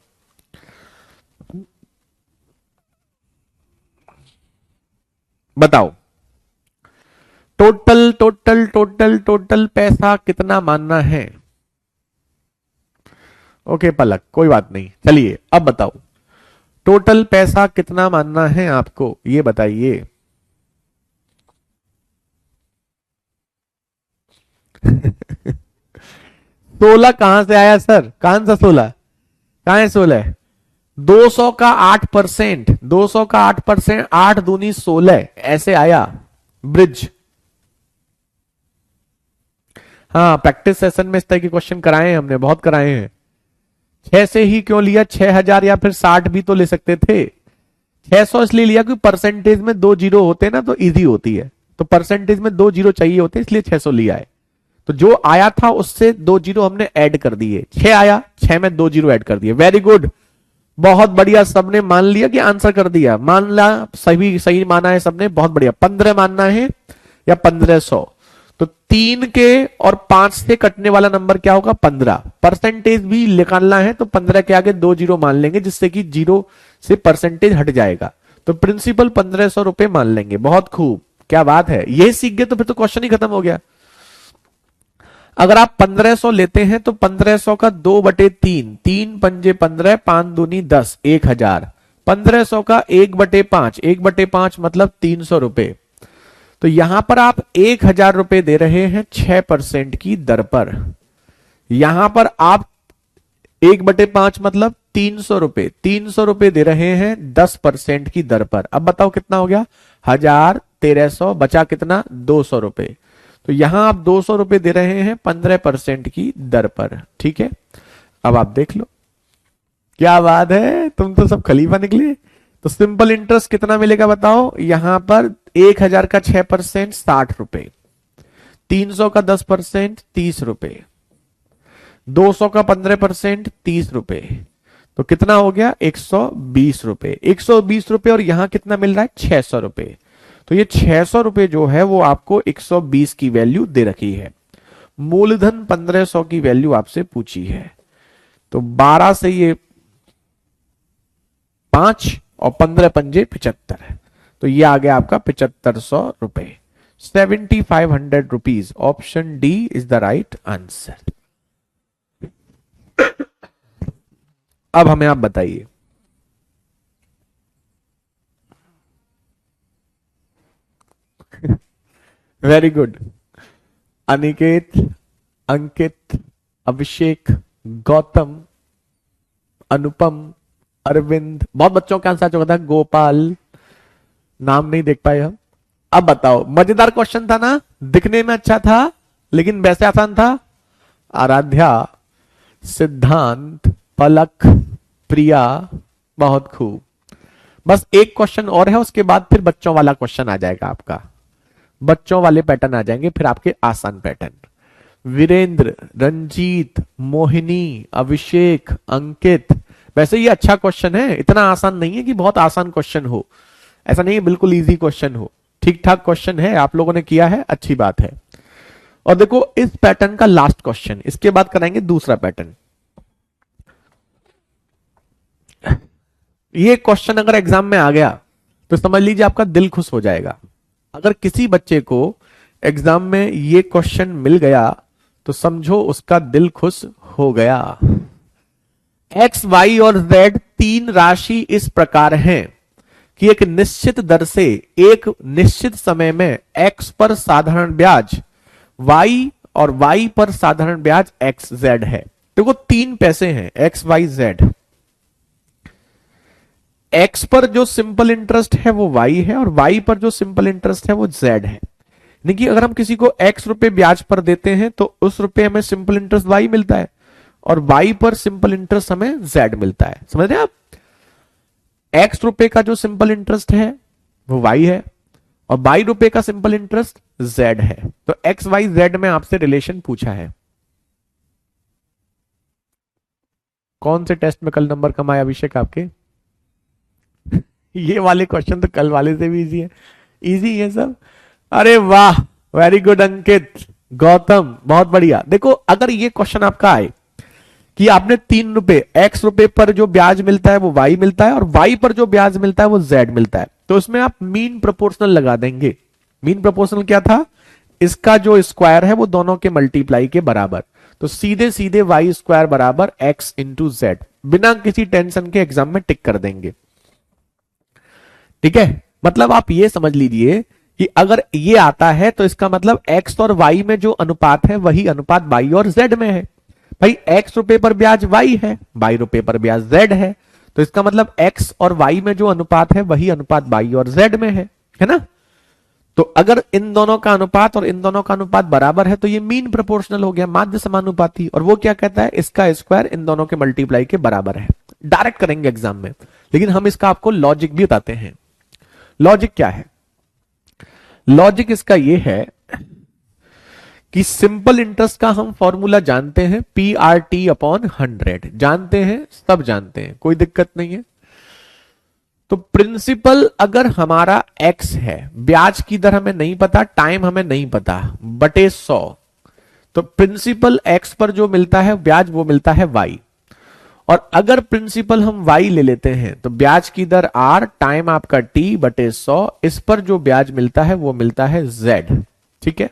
Speaker 1: बताओ, टोटल टोटल टोटल टोटल पैसा कितना मानना है? ओके पलक, कोई बात नहीं, चलिए अब बताओ, टोटल पैसा कितना मानना है आपको, ये बताइए। 16 कहां से आया सर? कहां सा 16? कहां है 16? 200 का 8%, 200 का 8%, 8 दूनी 16, ऐसे आया ब्रिज। हाँ, प्रैक्टिस सेशन में इस तरह के क्वेश्चन कराए हैं हमने, बहुत कराए हैं। 6 से ही क्यों लिया? 6000 या फिर 60 भी तो ले सकते थे। 600 इसलिए लिया क्योंकि परसेंटेज में 2 जीरो होते हैं ना तो इजी होती है, तो परसेंटेज में 2 जीरो चाहिए होते हैं इसलिए 600 लिया है। तो जो आया था उससे 2 जीरो हमने ऐड कर दिए, 6 आया, 6 में 2 जीरो ऐड कर दिए। वेरी गुड, बहुत बढ़िया, सबने मान लिया कि आंसर कर दिया, मान ला, सही सही माना है सबने, बहुत बढ़िया। 15 मानना है या 1500? तो 3 के और 5 से कटने वाला नंबर क्या होगा? 15। परसेंटेज भी निकालना है तो 15 के आगे 2 जीरो मान लेंगे जिससे कि जीरो से परसेंटेज हट जाएगा, तो प्रिंसिपल 1500 रुपए मान लेंगे। बहुत खूब, क्या बात है, ये सीख गए तो फिर तो क्वेश्चन ही खत्म हो गया। अगर आप 1500 लेते हैं तो 1500 का 2/3, 3 पंजे 15, 5 दूनी 10, 1000। 1500 का 1/5, 1/5 मतलब 300 रुपए। तो यहां पर आप 1000 रुपए दे रहे हैं 6% की दर पर। यहां पर आप 1/5 मतलब 300 रुपए, 300 रुपए दे रहे हैं 10% की दर पर। अब बताओ कितना हो गया? 1000, 1300, बचा कितना? 200 रुपए। तो यहां आप 200 रुपए दे रहे हैं 15% की दर पर। ठीक है, अब आप देख लो, क्या बात है, तुम तो सब खलीफा निकले। तो सिंपल इंटरेस्ट कितना मिलेगा बताओ? यहां पर 1000 का 6% 60 रुपए, 300 का 10% 30 रुपए, 200 का 15% 30 रुपए, तो कितना हो गया? 120 रुपए। 120 रुपए और यहां कितना मिल रहा है? 600 रुपए। तो ये 600 रुपए जो है वो आपको 120 की वैल्यू दे रखी है। मूलधन 1500 की वैल्यू आपसे पूछी है, तो 12 से ये 5 और 15 पंजे 75, तो ये आ गया आपका 7500 रुपए, 7500 rupees. Option D is the right answer. अब हमें आप बताइए, वेरी गुड, अनिकेत, अंकित, अभिषेक, गौतम, अनुपम, अरविंद, बहुत बच्चों का आंसर चुका था, गोपाल, नाम नहीं देख पाए हम। अब बताओ, मजेदार क्वेश्चन था ना, दिखने में अच्छा था लेकिन वैसे आसान था। आराध्या, सिद्धांत, पलक, प्रिया, बहुत खूब। बस एक क्वेश्चन और है, उसके बाद फिर बच्चों वाला क्वेश्चन आ जाएगा आपका, बच्चों वाले पैटर्न आ जाएंगे फिर आपके आसान पैटर्न। वीरेंद्र, रंजीत, मोहिनी, अभिषेक, अंकित, वैसे ये अच्छा क्वेश्चन है, इतना आसान नहीं है कि बहुत आसान क्वेश्चन हो, ऐसा नहीं है, बिल्कुल इजी क्वेश्चन हो, ठीक ठाक क्वेश्चन है, आप लोगों ने किया है, अच्छी बात है। और देखो इस पैटर्न का लास्ट क्वेश्चन, इसके बाद कराएंगे दूसरा पैटर्न। ये क्वेश्चन अगर एग्जाम में आ गया तो समझ लीजिए आपका दिल खुश हो जाएगा। अगर किसी बच्चे को एग्जाम में ये क्वेश्चन मिल गया तो समझो उसका दिल खुश हो गया। एक्स, वाई और जेड तीन राशि इस प्रकार हैं कि एक निश्चित दर से एक निश्चित समय में एक्स पर साधारण ब्याज वाई और वाई पर साधारण ब्याज एक्स जेड है। देखो तीन पैसे हैं, एक्स वाई जेड। एक्स पर जो सिंपल इंटरेस्ट है वो वाई है और वाई पर जो सिंपल इंटरेस्ट है वो जेड है। यानी कि अगर हम किसी को एक्स रुपए ब्याज पर देते हैं तो उस रुपए हमें सिंपल इंटरेस्ट वाई मिलता है और वाई पर सिंपल इंटरेस्ट हमें जेड मिलता है। समझ रहे हैं आप? एक्स रुपए का जो सिंपल इंटरेस्ट है वो वाई है और वाई रुपए का सिंपल इंटरेस्ट जेड है। तो एक्स वाई जेड में आपसे रिलेशन पूछा है। कौन से टेस्ट में कल नंबर कम आया अभिषेक आपके? ये वाले क्वेश्चन तो कल वाले से भी इजी है, इजी है सब। अरे वाह, वेरी गुड अंकित, गौतम, बहुत बढ़िया। देखो अगर ये क्वेश्चन आपका आए कि आपने 3 रुपए, एक्स रुपए पर जो ब्याज मिलता है वो वाई मिलता है और वाई पर जो ब्याज मिलता है वो जेड मिलता है, तो इसमें आप मीन प्रोपोर्शनल लगा देंगे। मीन प्रोपोर्शनल क्या था? इसका जो स्क्वायर है वो दोनों के मल्टीप्लाई के बराबर, तो सीधे सीधे वाई स्क्वायर बराबर एक्स इंटू जेड, बिना किसी टेंशन के एग्जाम में टिक कर देंगे। ठीक है, मतलब आप ये समझ लीजिए कि अगर ये आता है तो इसका मतलब एक्स और वाई में जो अनुपात है वही अनुपात वाई और जेड में है। भाई एक्स रुपए पर ब्याज वाई है, वाई रुपए पर ब्याज जेड है, तो इसका मतलब एक्स और वाई में जो अनुपात है वही अनुपात वाई और जेड में है ना? तो अगर इन दोनों का अनुपात और इन दोनों का अनुपात बराबर है तो ये मीन प्रोपोर्शनल हो गया, माध्य समानुपाती। और वो क्या कहता है, इसका स्क्वायर इन दोनों के मल्टीप्लाई के बराबर है। डायरेक्ट करेंगे एग्जाम में, लेकिन हम इसका आपको लॉजिक भी बताते हैं। लॉजिक क्या है? लॉजिक इसका ये है कि सिंपल इंटरेस्ट का हम फॉर्मूला जानते हैं, पी आर टी अपॉन 100 जानते हैं, सब जानते हैं, कोई दिक्कत नहीं है। तो प्रिंसिपल अगर हमारा x है, ब्याज की दर हमें नहीं पता, टाइम हमें नहीं पता, बटे 100, तो प्रिंसिपल x पर जो मिलता है ब्याज वो मिलता है y। और अगर प्रिंसिपल हम y ले लेते हैं तो ब्याज की दर r, टाइम आपका t बटे 100, इस पर जो ब्याज मिलता है वो मिलता है z। ठीक है,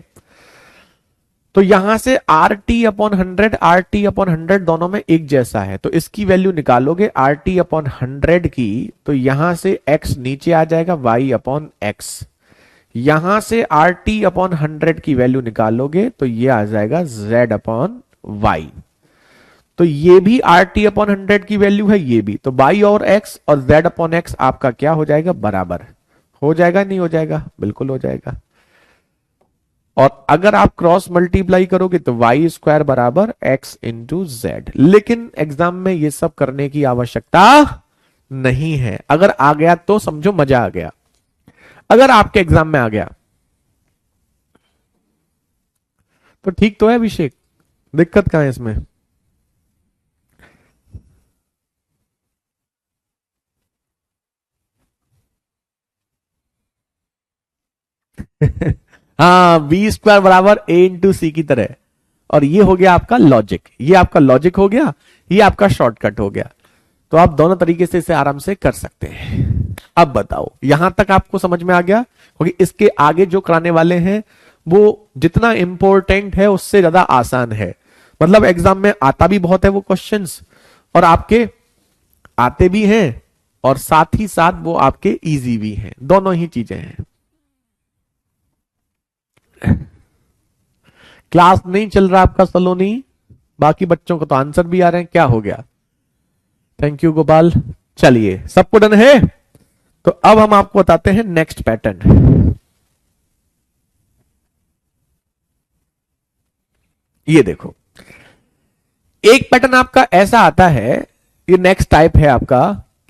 Speaker 1: तो यहां से R T upon 100, R T upon 100 दोनों में एक जैसा है, तो इसकी वैल्यू निकालोगे आर टी अपॉन 100 की, तो यहां से x नीचे आ जाएगा, y अपॉन x। यहां से आर टी अपॉन 100 की वैल्यू निकालोगे तो ये आ जाएगा z अपॉन y। तो ये भी आर टी अपॉन 100 की वैल्यू है, ये भी, तो y और x और z अपॉन x आपका क्या हो जाएगा, बराबर हो जाएगा, नहीं हो जाएगा, बिल्कुल हो जाएगा। और अगर आप क्रॉस मल्टीप्लाई करोगे तो वाई स्क्वायर बराबर एक्स इंटू जेड। लेकिन एग्जाम में ये सब करने की आवश्यकता नहीं है। अगर आ गया तो समझो मजा आ गया, अगर आपके एग्जाम में आ गया तो ठीक तो है अभिषेक, दिक्कत कहां है इसमें? हाँ, बी स्क्वायर बराबर ए इंटू सी की तरह। और ये हो गया आपका लॉजिक, ये आपका लॉजिक हो गया, ये आपका शॉर्टकट हो गया। तो आप दोनों तरीके से इसे आराम से कर सकते हैं। अब बताओ यहां तक आपको समझ में आ गया? क्योंकि इसके आगे जो कराने वाले हैं वो जितना इंपॉर्टेंट है उससे ज्यादा आसान है। मतलब एग्जाम में आता भी बहुत है वो क्वेश्चंस, और आपके आते भी हैं, और साथ ही साथ वो आपके इजी भी हैं, दोनों ही चीजें हैं। क्लास नहीं चल रहा आपका सलोनी? बाकी बच्चों को तो आंसर भी आ रहे हैं, क्या हो गया? Thank you Gopal. चलिए सबको डन है, तो अब हम आपको बताते हैं नेक्स्ट पैटर्न। ये देखो, एक पैटर्न आपका ऐसा आता है, ये नेक्स्ट टाइप है आपका,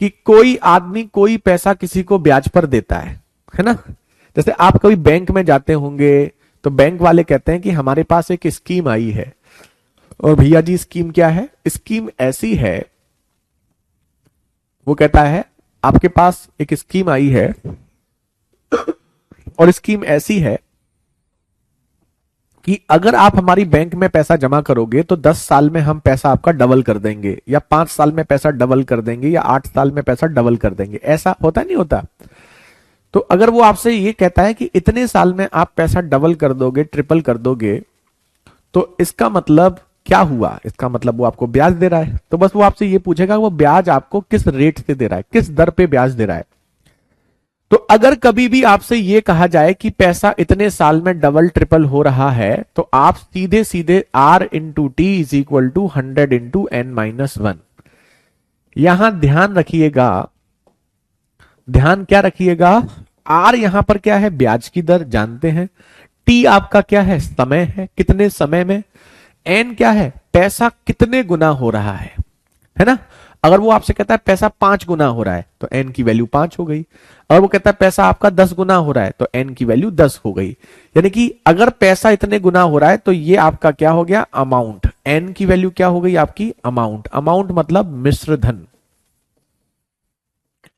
Speaker 1: कि कोई आदमी कोई पैसा किसी को ब्याज पर देता है ना। जैसे आप कभी बैंक में जाते होंगे तो बैंक वाले कहते हैं कि हमारे पास एक स्कीम आई है, और भैया जी स्कीम क्या है? स्कीम ऐसी है, वो कहता है आपके पास एक स्कीम आई है, और स्कीम ऐसी है कि अगर आप हमारी बैंक में पैसा जमा करोगे तो 10 साल में हम पैसा आपका डबल कर देंगे, या 5 साल में पैसा डबल कर देंगे, या 8 साल में पैसा डबल कर देंगे। ऐसा होता नहीं होता? तो अगर वो आपसे ये कहता है कि इतने साल में आप पैसा डबल कर दोगे, ट्रिपल कर दोगे, तो इसका मतलब क्या हुआ? इसका मतलब वो आपको ब्याज दे रहा है। तो बस वो आपसे ये पूछेगा वो ब्याज आपको किस रेट से दे रहा है, किस दर पे ब्याज दे रहा है। तो अगर कभी भी आपसे ये कहा जाए कि पैसा इतने साल में डबल ट्रिपल हो रहा है, तो आप सीधे सीधे R into T is equal to 100 into N minus 1। यहां ध्यान रखिएगा, ध्यान क्या रखिएगा, R यहां पर क्या है? ब्याज की दर जानते हैं। T आपका क्या है? समय है, कितने समय में। N क्या है? पैसा कितने गुना हो रहा है ना। अगर वो आपसे कहता है पैसा 5 गुना हो रहा है तो n की वैल्यू 5 हो गई। अगर वो कहता है पैसा आपका 10 गुना हो रहा है तो n की वैल्यू 10 हो गई। यानी कि अगर पैसा इतने गुना हो रहा है तो ये आपका क्या हो गया? अमाउंट। n की वैल्यू क्या हो गई आपकी? अमाउंट। अमाउंट मतलब मिश्र धन।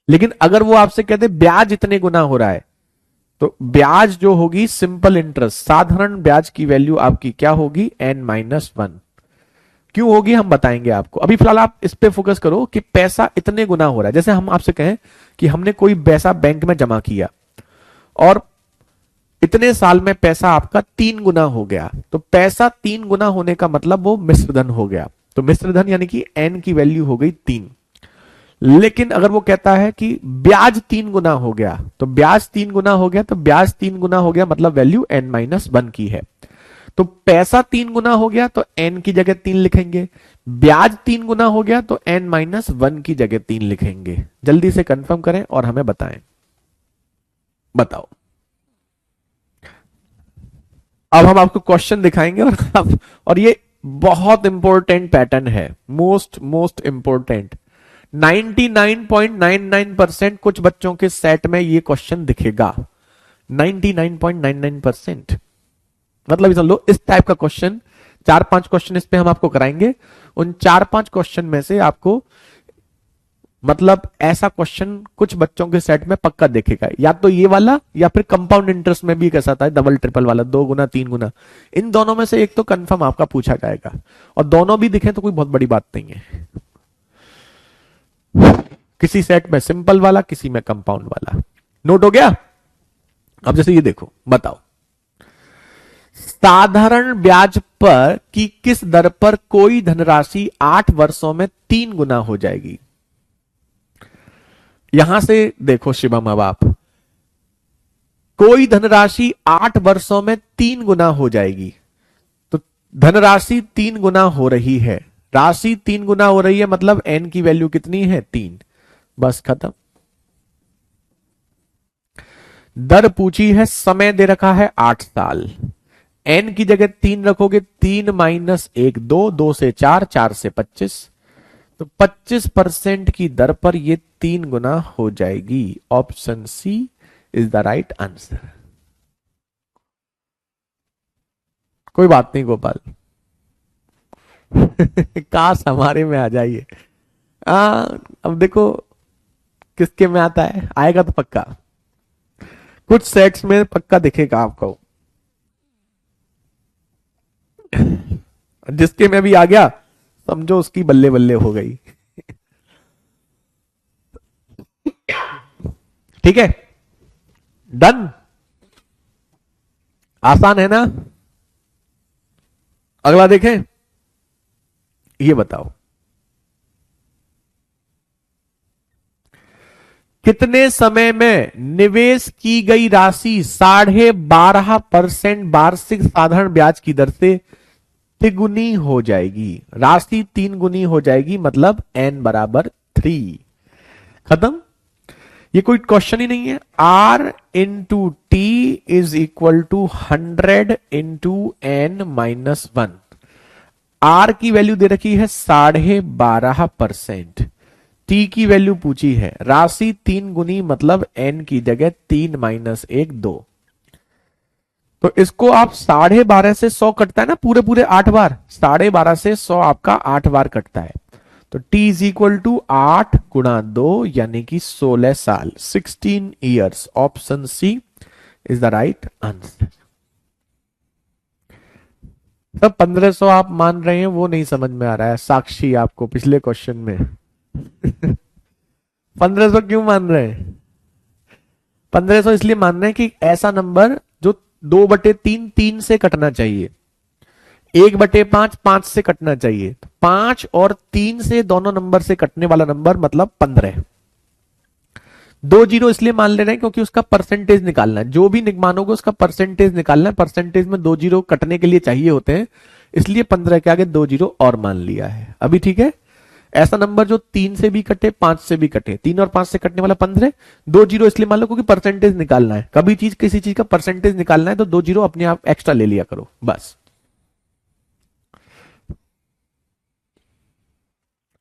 Speaker 1: लेकिन अगर वो आपसे कहते ब्याज इतने गुना हो रहा है, तो ब्याज जो होगी सिंपल इंटरेस्ट, साधारण ब्याज की वैल्यू आपकी क्या होगी? n minus 1। क्यों होगी हम बताएंगे आपको। अभी फिलहाल आप इस पे फोकस करो कि पैसा इतने गुना हो रहा है। जैसे हम आपसे कहें कि हमने कोई पैसा बैंक में जमा किया और इतने साल में पैसा आपका 3 गुना हो गया, तो पैसा 3 गुना होने का मतलब वो मिश्र धन हो गया। तो मिश्र धन यानी कि n की वैल्यू हो गई 3। लेकिन अगर वो कहता है कि ब्याज 3 गुना हो गया, तो ब्याज 3 गुना हो गया, तो ब्याज 3 गुना हो गया मतलब वैल्यू n माइनस 1 की है। तो पैसा 3 गुना हो गया तो n की जगह 3 लिखेंगे, ब्याज 3 गुना हो गया तो n माइनस 1 की जगह 3 लिखेंगे। जल्दी से कंफर्म करें और हमें बताएं। बताओ। अब हम आपको क्वेश्चन दिखाएंगे और ये बहुत इंपॉर्टेंट पैटर्न है, मोस्ट मोस्ट इंपॉर्टेंट। 99.99% कुछ बच्चों के सेट में ये क्वेश्चन दिखेगा। 99.99% मतलब समझ लो इस टाइप का क्वेश्चन, 4-5 क्वेश्चन इस पे हम आपको कराएंगे। उन 4-5 क्वेश्चन में से आपको मतलब ऐसा क्वेश्चन कुछ बच्चों के सेट में पक्का देखेगा, या तो ये वाला या फिर कंपाउंड इंटरेस्ट में भी कैसा था, डबल ट्रिपल वाला, 2 गुना 3 गुना, इन दोनों में से एक तो कंफर्म आपका पूछा जाएगा। और दोनों भी दिखे तो कोई बहुत बड़ी बात नहीं है। किसी सेट में सिंपल वाला, किसी में कंपाउंड वाला। नोट हो गया? अब जैसे ये देखो, बताओ साधारण ब्याज पर की किस दर पर कोई धनराशि 8 वर्षों में 3 गुना हो जाएगी। यहां से देखो शिवम, अब आप कोई धनराशि 8 वर्षों में 3 गुना हो जाएगी, तो धनराशि 3 गुना हो रही है, राशि 3 गुना हो रही है, मतलब एन की वैल्यू कितनी है? 3। बस खत्म। दर पूछी है, समय दे रखा है 8 साल, एन की जगह 3 रखोगे, 3 माइनस 1 2, 2 से 4, 4 से 25, तो 25% की दर पर ये 3 गुना हो जाएगी। Option C is the right answer. कोई बात नहीं गोपाल। काश हमारे में आ जाइए। अब देखो किसके में आता है, आएगा तो पक्का, कुछ सेट्स में पक्का दिखेगा आपको। जिसके में भी आ गया समझो उसकी बल्ले बल्ले हो गई। ठीक है, डन। आसान है ना? अगला देखें, ये बताओ कितने समय में निवेश की गई राशि 12.5% वार्षिक साधारण ब्याज की दर से तिगुनी हो जाएगी। राशि 3 गुनी हो जाएगी, मतलब n बराबर 3। खत्म। ये कोई क्वेश्चन ही नहीं है। R into T is equal to 100 into n minus 1। R की वैल्यू दे रखी है 12.5%, टी की वैल्यू पूछी है, राशि 3 गुनी, मतलब n की जगह 3 माइनस 1 2। तो इसको आप 12.5 से 100 कटता है ना, पूरे पूरे 8 बार, 12.5 से 100 आपका 8 बार कटता है, तो t इज इक्वल टू 8 गुणा 2 यानी कि 16 साल, 16 years. Option C is the right answer. सब 1500 आप मान रहे हैं, वो नहीं समझ में आ रहा है साक्षी आपको पिछले क्वेश्चन में। 1500 क्यों मान रहे हैं? 1500 इसलिए मान रहे हैं कि ऐसा नंबर जो 2/3 3 से कटना चाहिए, 1/5 5 से कटना चाहिए, 5 और 3 से दोनों नंबर से कटने वाला नंबर मतलब 15। 2 जीरो इसलिए मान ले रहे हैं क्योंकि उसका परसेंटेज निकालना है, जो भी मानोगे उसका परसेंटेज निकालना है, परसेंटेज में 2 जीरो कटने के लिए चाहिए होते हैं, इसलिए 15 के आगे 2 जीरो और मान लिया है। अभी ठीक है? ऐसा नंबर जो 3 से भी कटे 5 से भी कटे, 3 और 5 से कटने वाला 15, 2 जीरो इसलिए मान लो क्योंकि परसेंटेज निकालना है, कभी चीज किसी चीज का परसेंटेज निकालना है तो 2 जीरो अपने आप एक्स्ट्रा ले लिया करो बस।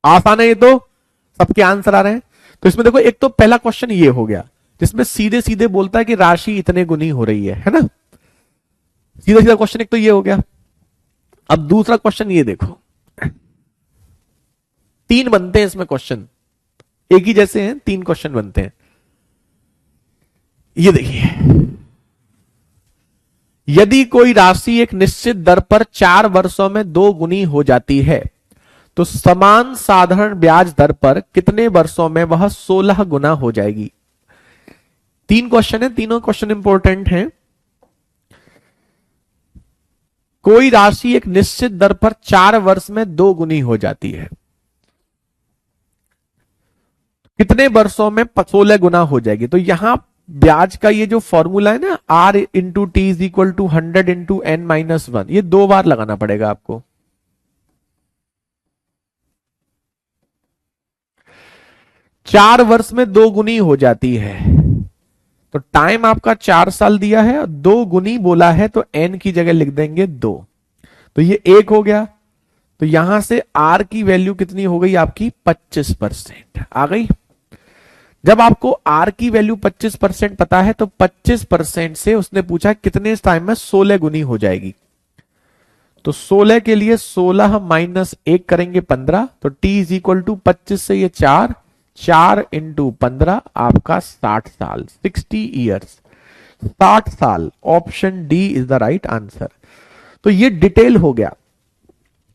Speaker 1: आसान है ये तो, सबके आंसर आ रहे हैं। तो इसमें देखो, एक तो पहला क्वेश्चन ये हो गया जिसमें सीधे सीधे बोलता है कि राशि इतने गुनी हो रही है ना, सीधा सीधा क्वेश्चन एक तो ये हो गया। अब दूसरा क्वेश्चन ये देखो, 3 बनते हैं इसमें क्वेश्चन, एक ही जैसे हैं, 3 क्वेश्चन बनते हैं। ये देखिए, यदि कोई राशि एक निश्चित दर पर 4 वर्षों में 2 गुनी हो जाती है, तो समान साधारण ब्याज दर पर कितने वर्षों में वह 16 गुना हो जाएगी। 3 क्वेश्चन है, तीनों क्वेश्चन इंपॉर्टेंट हैं। कोई राशि एक निश्चित दर पर 4 वर्ष में 2 गुनी हो जाती है, कितने वर्षों में 16 गुना हो जाएगी। तो यहां ब्याज का ये जो फॉर्मूला है ना, R into T is equal to 100 into n minus 1, ये 2 बार लगाना पड़ेगा आपको। 4 वर्ष में 2 गुनी हो जाती है, तो टाइम आपका 4 साल दिया है और 2 गुनी बोला है तो एन की जगह लिख देंगे 2। तो ये 1 हो गया। तो यहां से आर की वैल्यू कितनी हो गई आपकी 25% आ गई। जब आपको आर की वैल्यू 25% पता है तो 25% से उसने पूछा कितने टाइम में 16 गुनी हो जाएगी। तो 16 के लिए 16 माइनस 1 करेंगे 15। तो टी इज इक्वल टू 25 से ये 4, 4 इंटू 15 आपका 60 साल, 60 ईयर्स, 60 साल। Option D is the right answer. तो ये डिटेल हो गया,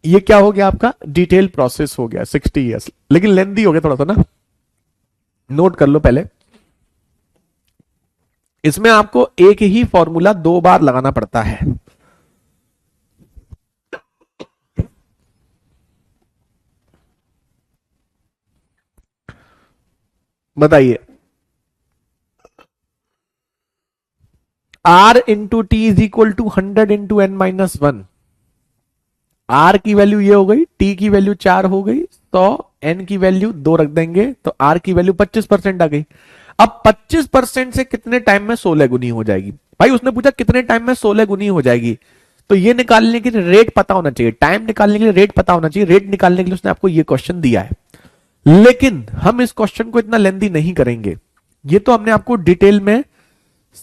Speaker 1: ये क्या हो गया आपका डिटेल प्रोसेस हो गया 60 ईयर्स, लेकिन लेंथी हो गया थोड़ा सा ना, नोट कर लो पहले। इसमें आपको एक ही फॉर्मूला 2 बार लगाना पड़ता है। बताइए, R into T is equal to 100 into N minus 1। आर की वैल्यू ये हो गई, टी की वैल्यू 4 हो गई, तो एन की वैल्यू 2 रख देंगे, तो आर की वैल्यू 25% आ गई। अब 25% से कितने टाइम में 16 गुनी हो जाएगी? भाई उसने पूछा कितने टाइम में 16 गुनी हो जाएगी, तो ये निकालने के लिए रेट पता होना चाहिए, टाइम निकालने के लिए रेट पता होना चाहिए। रेट निकालने के लिए उसने आपको ये क्वेश्चन दिया है, लेकिन हम इस क्वेश्चन को इतना लेंथी नहीं करेंगे। ये तो हमने आपको डिटेल में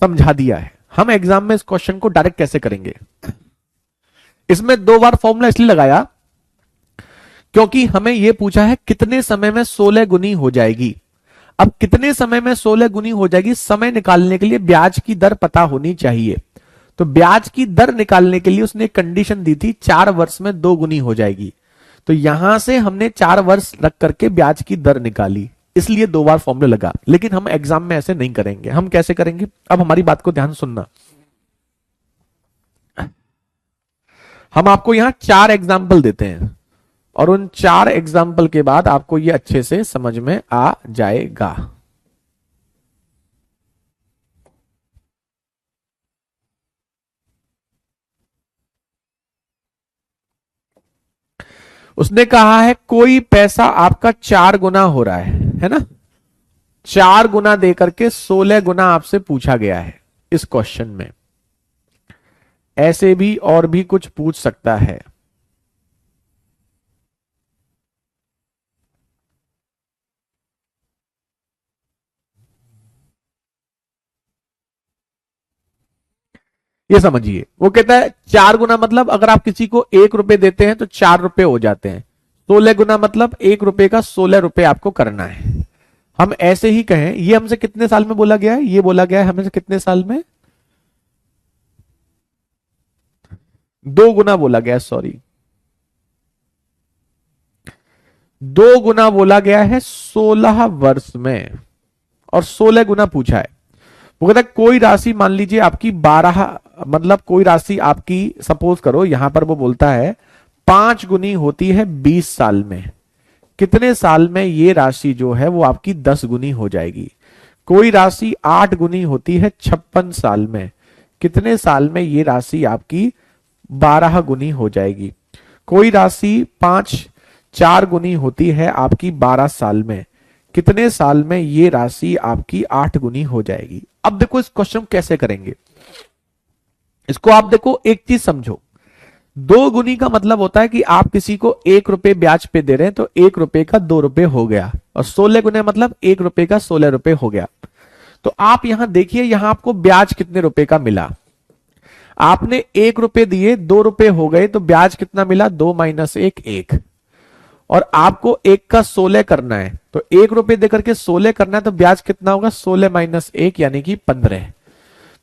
Speaker 1: समझा दिया है। हम एग्जाम में इस क्वेश्चन को डायरेक्ट कैसे करेंगे? इसमें 2 बार फॉर्मूला इसलिए लगाया क्योंकि हमें यह पूछा है कितने समय में 16 गुनी हो जाएगी। अब कितने समय में 16 गुनी हो जाएगी, समय निकालने के लिए ब्याज की दर पता होनी चाहिए। तो ब्याज की दर निकालने के लिए उसने एक कंडीशन दी थी, 4 वर्ष में 2 गुनी हो जाएगी। तो यहां से हमने 4 वर्ष रख करके ब्याज की दर निकाली, इसलिए 2 बार फॉर्मूला लगा। लेकिन हम एग्जाम में ऐसे नहीं करेंगे। हम कैसे करेंगे? अब हमारी बात को ध्यान सुनना। हम आपको यहां 4 एग्जाम्पल देते हैं और उन 4 एग्जाम्पल के बाद आपको यह अच्छे से समझ में आ जाएगा। उसने कहा है कोई पैसा आपका 4 गुना हो रहा है ना? 4 गुना देकर के 16 गुना आपसे पूछा गया है इस क्वेश्चन में। ऐसे भी और भी कुछ पूछ सकता है। ये समझिए, वो कहता है 4 गुना मतलब अगर आप किसी को 1 रुपए देते हैं तो 4 रुपए हो जाते हैं। 16 गुना मतलब 1 रुपए का 16 रुपए आपको करना है। हम ऐसे ही कहें, ये हमसे कितने साल में बोला गया है? ये बोला गया है हमसे कितने साल में? 2 गुना बोला गया, सॉरी 2 गुना बोला गया है 16 वर्ष में, और 16 गुना पूछा है। वो कहता है कोई राशि मान लीजिए आपकी 12, मतलब कोई राशि आपकी सपोज करो, यहां पर वो बोलता है 5 गुनी होती है 20 साल में। कितने साल में ये राशि जो है वो आपकी 10 गुनी हो जाएगी? कोई राशि 8 गुनी होती है 56 साल में। कितने साल में ये राशि आपकी 12 गुनी हो जाएगी? कोई राशि 4 गुनी होती है आपकी 12 साल में। कितने साल में ये राशि आपकी 8 गुनी हो जाएगी? अब देखो इस क्वेश्चन कैसे करेंगे। इसको आप देखो, एक चीज समझो, 2 गुनी का मतलब होता है कि आप किसी को 1 रुपए ब्याज पे दे रहे हैं तो 1 रुपए का 2 रुपए हो गया, और 16 गुने मतलब 1 रुपए का 16 रुपए हो गया। तो आप यहां देखिए, यहां आपको ब्याज कितने रुपए का मिला? आपने 1 रुपए दिए, 2 रुपए हो गए, तो ब्याज कितना मिला? 2 माइनस 1 1। और आपको 1 का 16 करना है, तो 1 रुपए देकर के 16 करना है, तो ब्याज कितना होगा? 16 माइनस 1 यानी कि 15।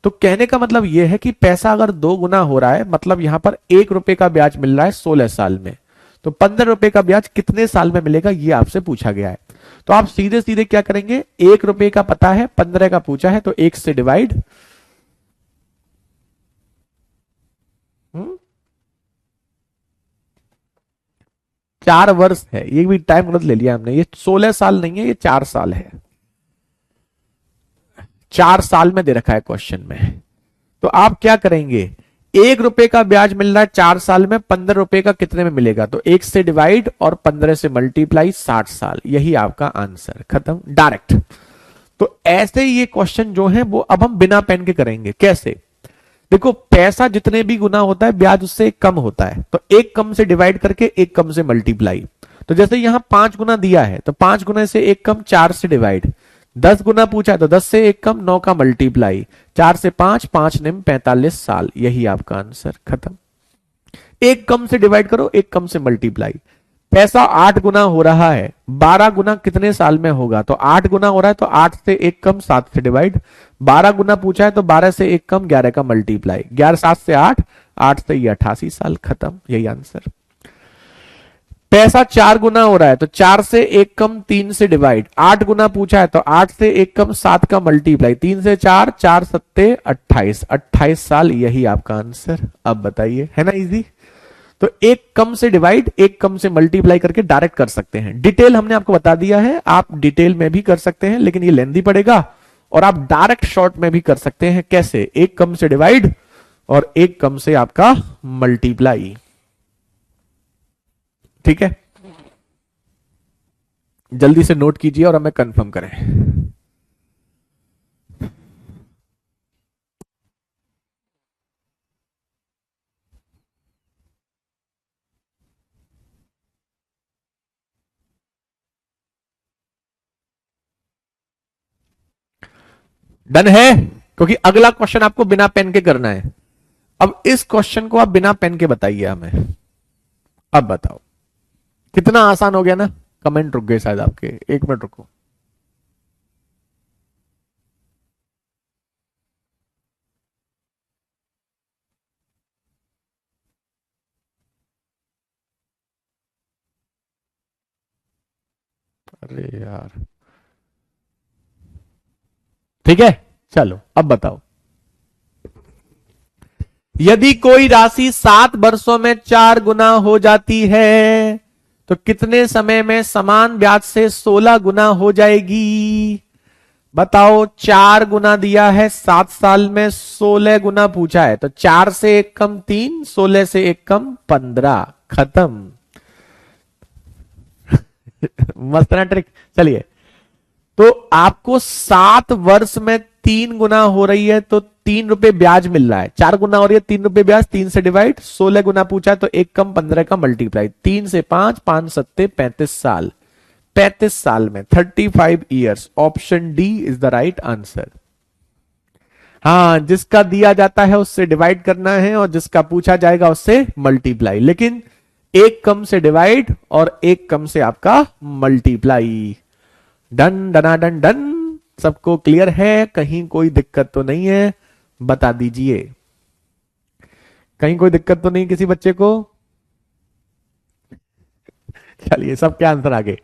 Speaker 1: तो कहने का मतलब यह है कि पैसा अगर 2 गुना हो रहा है, मतलब यहां पर 1 रुपए का ब्याज मिल रहा है 16 साल में, तो 15 रुपए का ब्याज कितने साल में मिलेगा, यह आपसे पूछा गया है। तो आप सीधे सीधे क्या करेंगे, 1 रुपए का पता है, 15 का पूछा है, तो 1 से डिवाइड। 4 वर्ष है, ये भी टाइम गलत ले लिया हमने, ये 16 साल नहीं है, ये 4 साल है। 4 साल में दे रखा है क्वेश्चन में। तो आप क्या करेंगे, 1 रुपए का ब्याज मिल रहा है 4 साल में, 15 रुपए का कितने में मिलेगा? तो 1 से डिवाइड और 15 से मल्टीप्लाई, 60 साल। यही आपका आंसर, खत्म, डायरेक्ट। तो ऐसे ये क्वेश्चन जो है वो अब हम बिना पेन के करेंगे। कैसे? देखो, पैसा जितने भी गुना होता है ब्याज उससे एक कम होता है, तो एक कम से डिवाइड करके एक कम से मल्टीप्लाई। तो जैसे यहां 5 गुना दिया है तो 5 गुना से एक कम, 4 से डिवाइड। 10 गुना पूछा है तो 10 से एक कम, 9 का मल्टीप्लाई। 4 से 5, 5 निम 45 साल। यही आपका आंसर, खत्म। एक कम से डिवाइड करो, एक कम से मल्टीप्लाई। पैसा 8 गुना हो रहा है, 12 गुना कितने साल में होगा? तो 8 गुना हो रहा है तो 8 से एक कम, 7 से डिवाइड। 12 गुना पूछा है तो 12 से एक कम, 11 का मल्टीप्लाई। 11 7 से 8, 8 से ये 88 साल, खत्म। यही आंसर। पैसा 4 गुना हो रहा है तो 4 से एक कम, 3 से डिवाइड। 8 गुना पूछा है तो 8 से एक कम, 7 का मल्टीप्लाई। 3 से 4, 4 सत्ते 28, 28 साल। यही आपका आंसर। अब बताइए, है ना इजी? तो एक कम से डिवाइड, एक कम से मल्टीप्लाई करके डायरेक्ट कर सकते हैं। डिटेल हमने आपको बता दिया है, आप डिटेल में भी कर सकते हैं लेकिन ये लेंदी पड़ेगा। और आप डायरेक्ट शॉर्ट में भी कर सकते हैं। कैसे? एक कम से डिवाइड और एक कम से आपका मल्टीप्लाई। ठीक है, जल्दी से नोट कीजिए और हमें कंफर्म करें। डन है? क्योंकि अगला क्वेश्चन आपको बिना पेन के करना है। अब इस क्वेश्चन को आप बिना पेन के बताइए हमें। अब बताओ, कितना आसान हो गया ना? कमेंट रुक गए शायद आपके, 1 मिनट रुको। अरे यार, ठीक है, चलो अब बताओ। यदि कोई राशि 7 वर्षों में 4 गुना हो जाती है तो कितने समय में समान ब्याज से 16 गुना हो जाएगी? बताओ, 4 गुना दिया है 7 साल में, 16 गुना पूछा है तो 4 से एक कम 3, 16 से एक कम 15, खत्म। मस्त ना ट्रिक? चलिए, तो आपको 7 वर्ष में 3 गुना हो रही है तो 3 रुपए ब्याज मिल रहा है। 4 गुना हो रही है, 3 रुपए ब्याज, 3 से डिवाइड। 16 गुना पूछा है तो एक कम, 15 का मल्टीप्लाई। 3 से 5, 5 सत्ते 35 साल। 35 साल में 35 years. Option D is the right answer. हाँ, जिसका दिया जाता है उससे डिवाइड करना है और जिसका पूछा जाएगा उससे मल्टीप्लाई। लेकिन एक कम से डिवाइड और एक कम से आपका मल्टीप्लाई। डन डना डन डन। सबको क्लियर है? कहीं कोई दिक्कत तो नहीं है? बता दीजिए, कहीं कोई दिक्कत तो नहीं किसी बच्चे को? चलिए, सबके आंसर आ गए।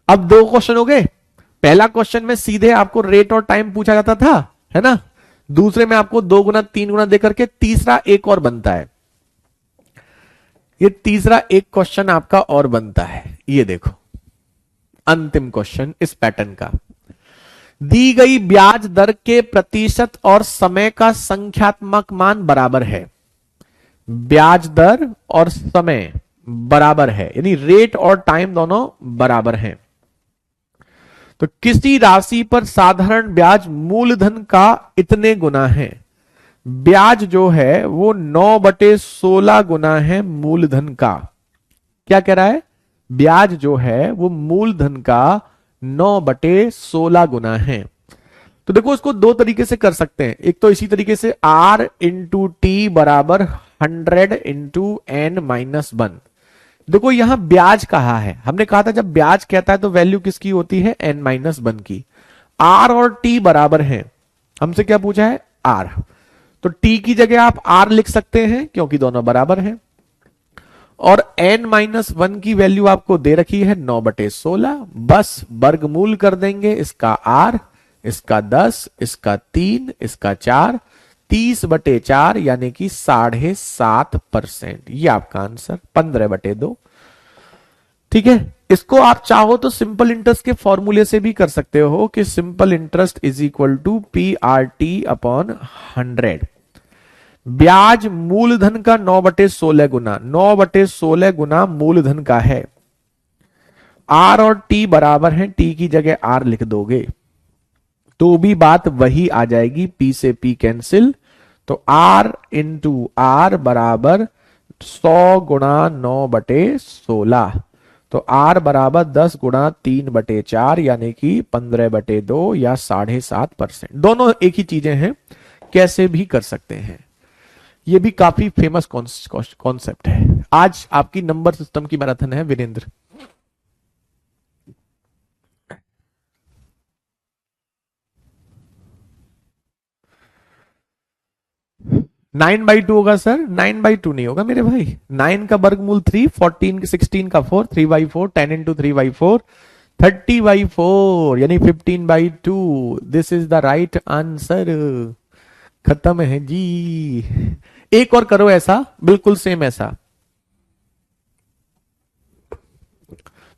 Speaker 1: अब 2 क्वेश्चन हो गए। पहला क्वेश्चन में सीधे आपको रेट और टाइम पूछा जाता था, है ना? दूसरे में आपको 2 गुना 3 गुना देकर के तीसरा एक और बनता है। ये तीसरा एक क्वेश्चन आपका और बनता है। ये देखो, अंतिम क्वेश्चन इस पैटर्न का। दी गई ब्याज दर के प्रतिशत और समय का संख्यात्मक मान बराबर है। ब्याज दर और समय बराबर है, यानी रेट और टाइम दोनों बराबर हैं। तो किसी राशि पर साधारण ब्याज मूलधन का इतने गुना है। ब्याज जो है वो 9/16 गुना है मूलधन का। क्या कह रहा है? ब्याज जो है वो मूलधन का 9/16 गुना है। तो देखो, इसको 2 तरीके से कर सकते हैं। एक तो इसी तरीके से R इंटू टी बराबर 100 इंटू n-1। देखो, यहां ब्याज कहा है, हमने कहा था जब ब्याज कहता है तो वैल्यू किसकी होती है? n-1 की। R और t बराबर हैं। हमसे क्या पूछा है? R। तो t की जगह आप R लिख सकते हैं क्योंकि दोनों बराबर हैं। और n-1 की वैल्यू आपको दे रखी है 9/16। बस वर्गमूल कर देंगे, इसका R, इसका 10, इसका 3, इसका 4, 30/4 यानी कि 7.5%। ये आपका आंसर 15/2। ठीक है, इसको आप चाहो तो सिंपल इंटरेस्ट के फॉर्मूले से भी कर सकते हो कि simple interest is equal to PRT/100। ब्याज मूलधन का 9/16 गुना, 9/16 गुना मूलधन का है। R और T बराबर है, T की जगह R लिख दोगे। तो भी बात वही आ जाएगी, पी से पी कैंसिल, तो आर इंटू आर बराबर 100 गुणा 9/16, तो आर बराबर 10 गुणा 3/4 यानी कि 15/2 या 7.5%। दोनों एक ही चीजें हैं, कैसे भी कर सकते हैं। ये भी काफी फेमस कॉन्सेप्ट है। आज आपकी नंबर सिस्टम की मैराथन है वीरेंद्र। 9/2 होगा सर, 9/2 नहीं होगा मेरे भाई। 9 का वर्गमूल 3, 14 16 का 4, 3/4, 10 इंटू 3/4, 30/4 यानी 15/2। This is the right answer. खत्म है जी। एक और करो ऐसा, बिल्कुल सेम ऐसा।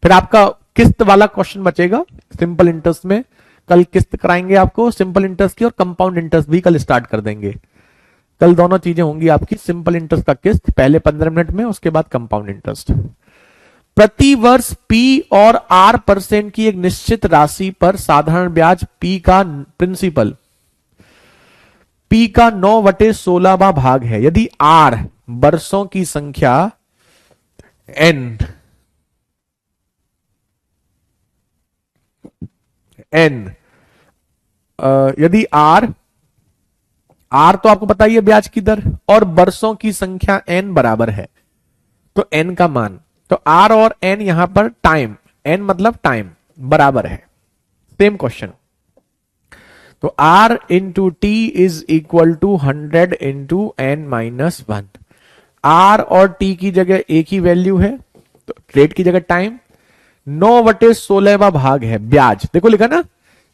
Speaker 1: फिर आपका किस्त वाला क्वेश्चन बचेगा सिंपल इंटरेस्ट में। कल किस्त कराएंगे आपको सिंपल इंटरेस्ट की, और कंपाउंड इंटरेस्ट भी कल स्टार्ट कर देंगे। कल दोनों चीजें होंगी आपकी, सिंपल इंटरेस्ट का किस्त पहले 15 मिनट में, उसके बाद कंपाउंड इंटरेस्ट। प्रति वर्ष P और R% की एक निश्चित राशि पर साधारण ब्याज P का प्रिंसिपल P का 9/16वां भाग है, यदि R वर्षों की संख्या N यदि R तो आपको पता ही है ब्याज की दर, और वर्षों की संख्या N बराबर है, तो N का मान, तो R और N यहां पर टाइम, N मतलब टाइम बराबर है। सेम क्वेश्चन, तो R into T is equal to 100 into N-1। R और T की जगह एक ही वैल्यू है, तो रेट की जगह टाइम, 9/16वां भाग है ब्याज, देखो लिखा ना,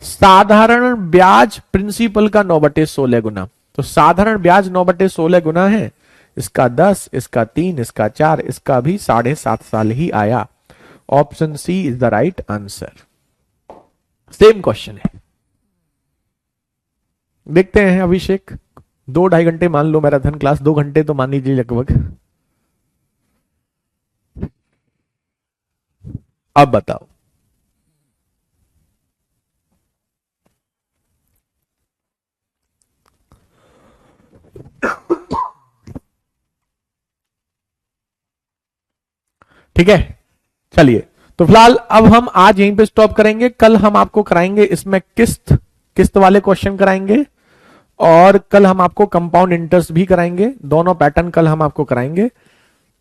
Speaker 1: साधारण ब्याज प्रिंसिपल का 9/16 गुना, तो साधारण ब्याज 9/16 गुना है, इसका 10, इसका 3, इसका 4, इसका भी 7.5 साल ही आया। Option C is the right answer. Same question है, देखते हैं अभिषेक। 2-2.5 घंटे मान लो मैराथन क्लास, 2 घंटे तो मान लीजिए लगभग। अब बताओ। ठीक है, चलिए, तो फिलहाल अब हम आज यहीं पे स्टॉप करेंगे। कल हम आपको कराएंगे इसमें किस्त वाले क्वेश्चन कराएंगे, और कल हम आपको कंपाउंड इंटरेस्ट भी कराएंगे। दोनों पैटर्न कल हम आपको कराएंगे,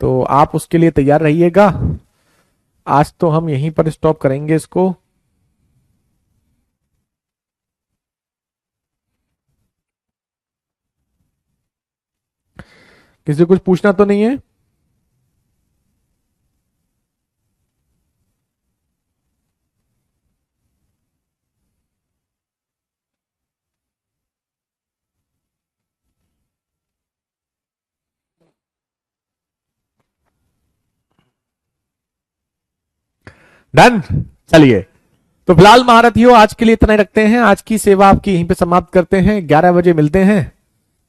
Speaker 1: तो आप उसके लिए तैयार रहिएगा। आज तो हम यहीं पर स्टॉप करेंगे इसको। किसी को कुछ पूछना तो नहीं है? डन। चलिए, तो फिलहाल महारथियों आज के लिए इतना ही रखते हैं। आज की सेवा आपकी यहीं पे समाप्त करते हैं। 11 बजे मिलते हैं,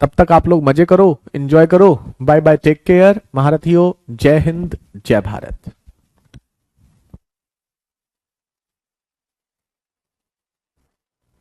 Speaker 1: तब तक आप लोग मजे करो, एंजॉय करो। बाय बाय, टेक केयर महारथियों। जय हिंद, जय भारत।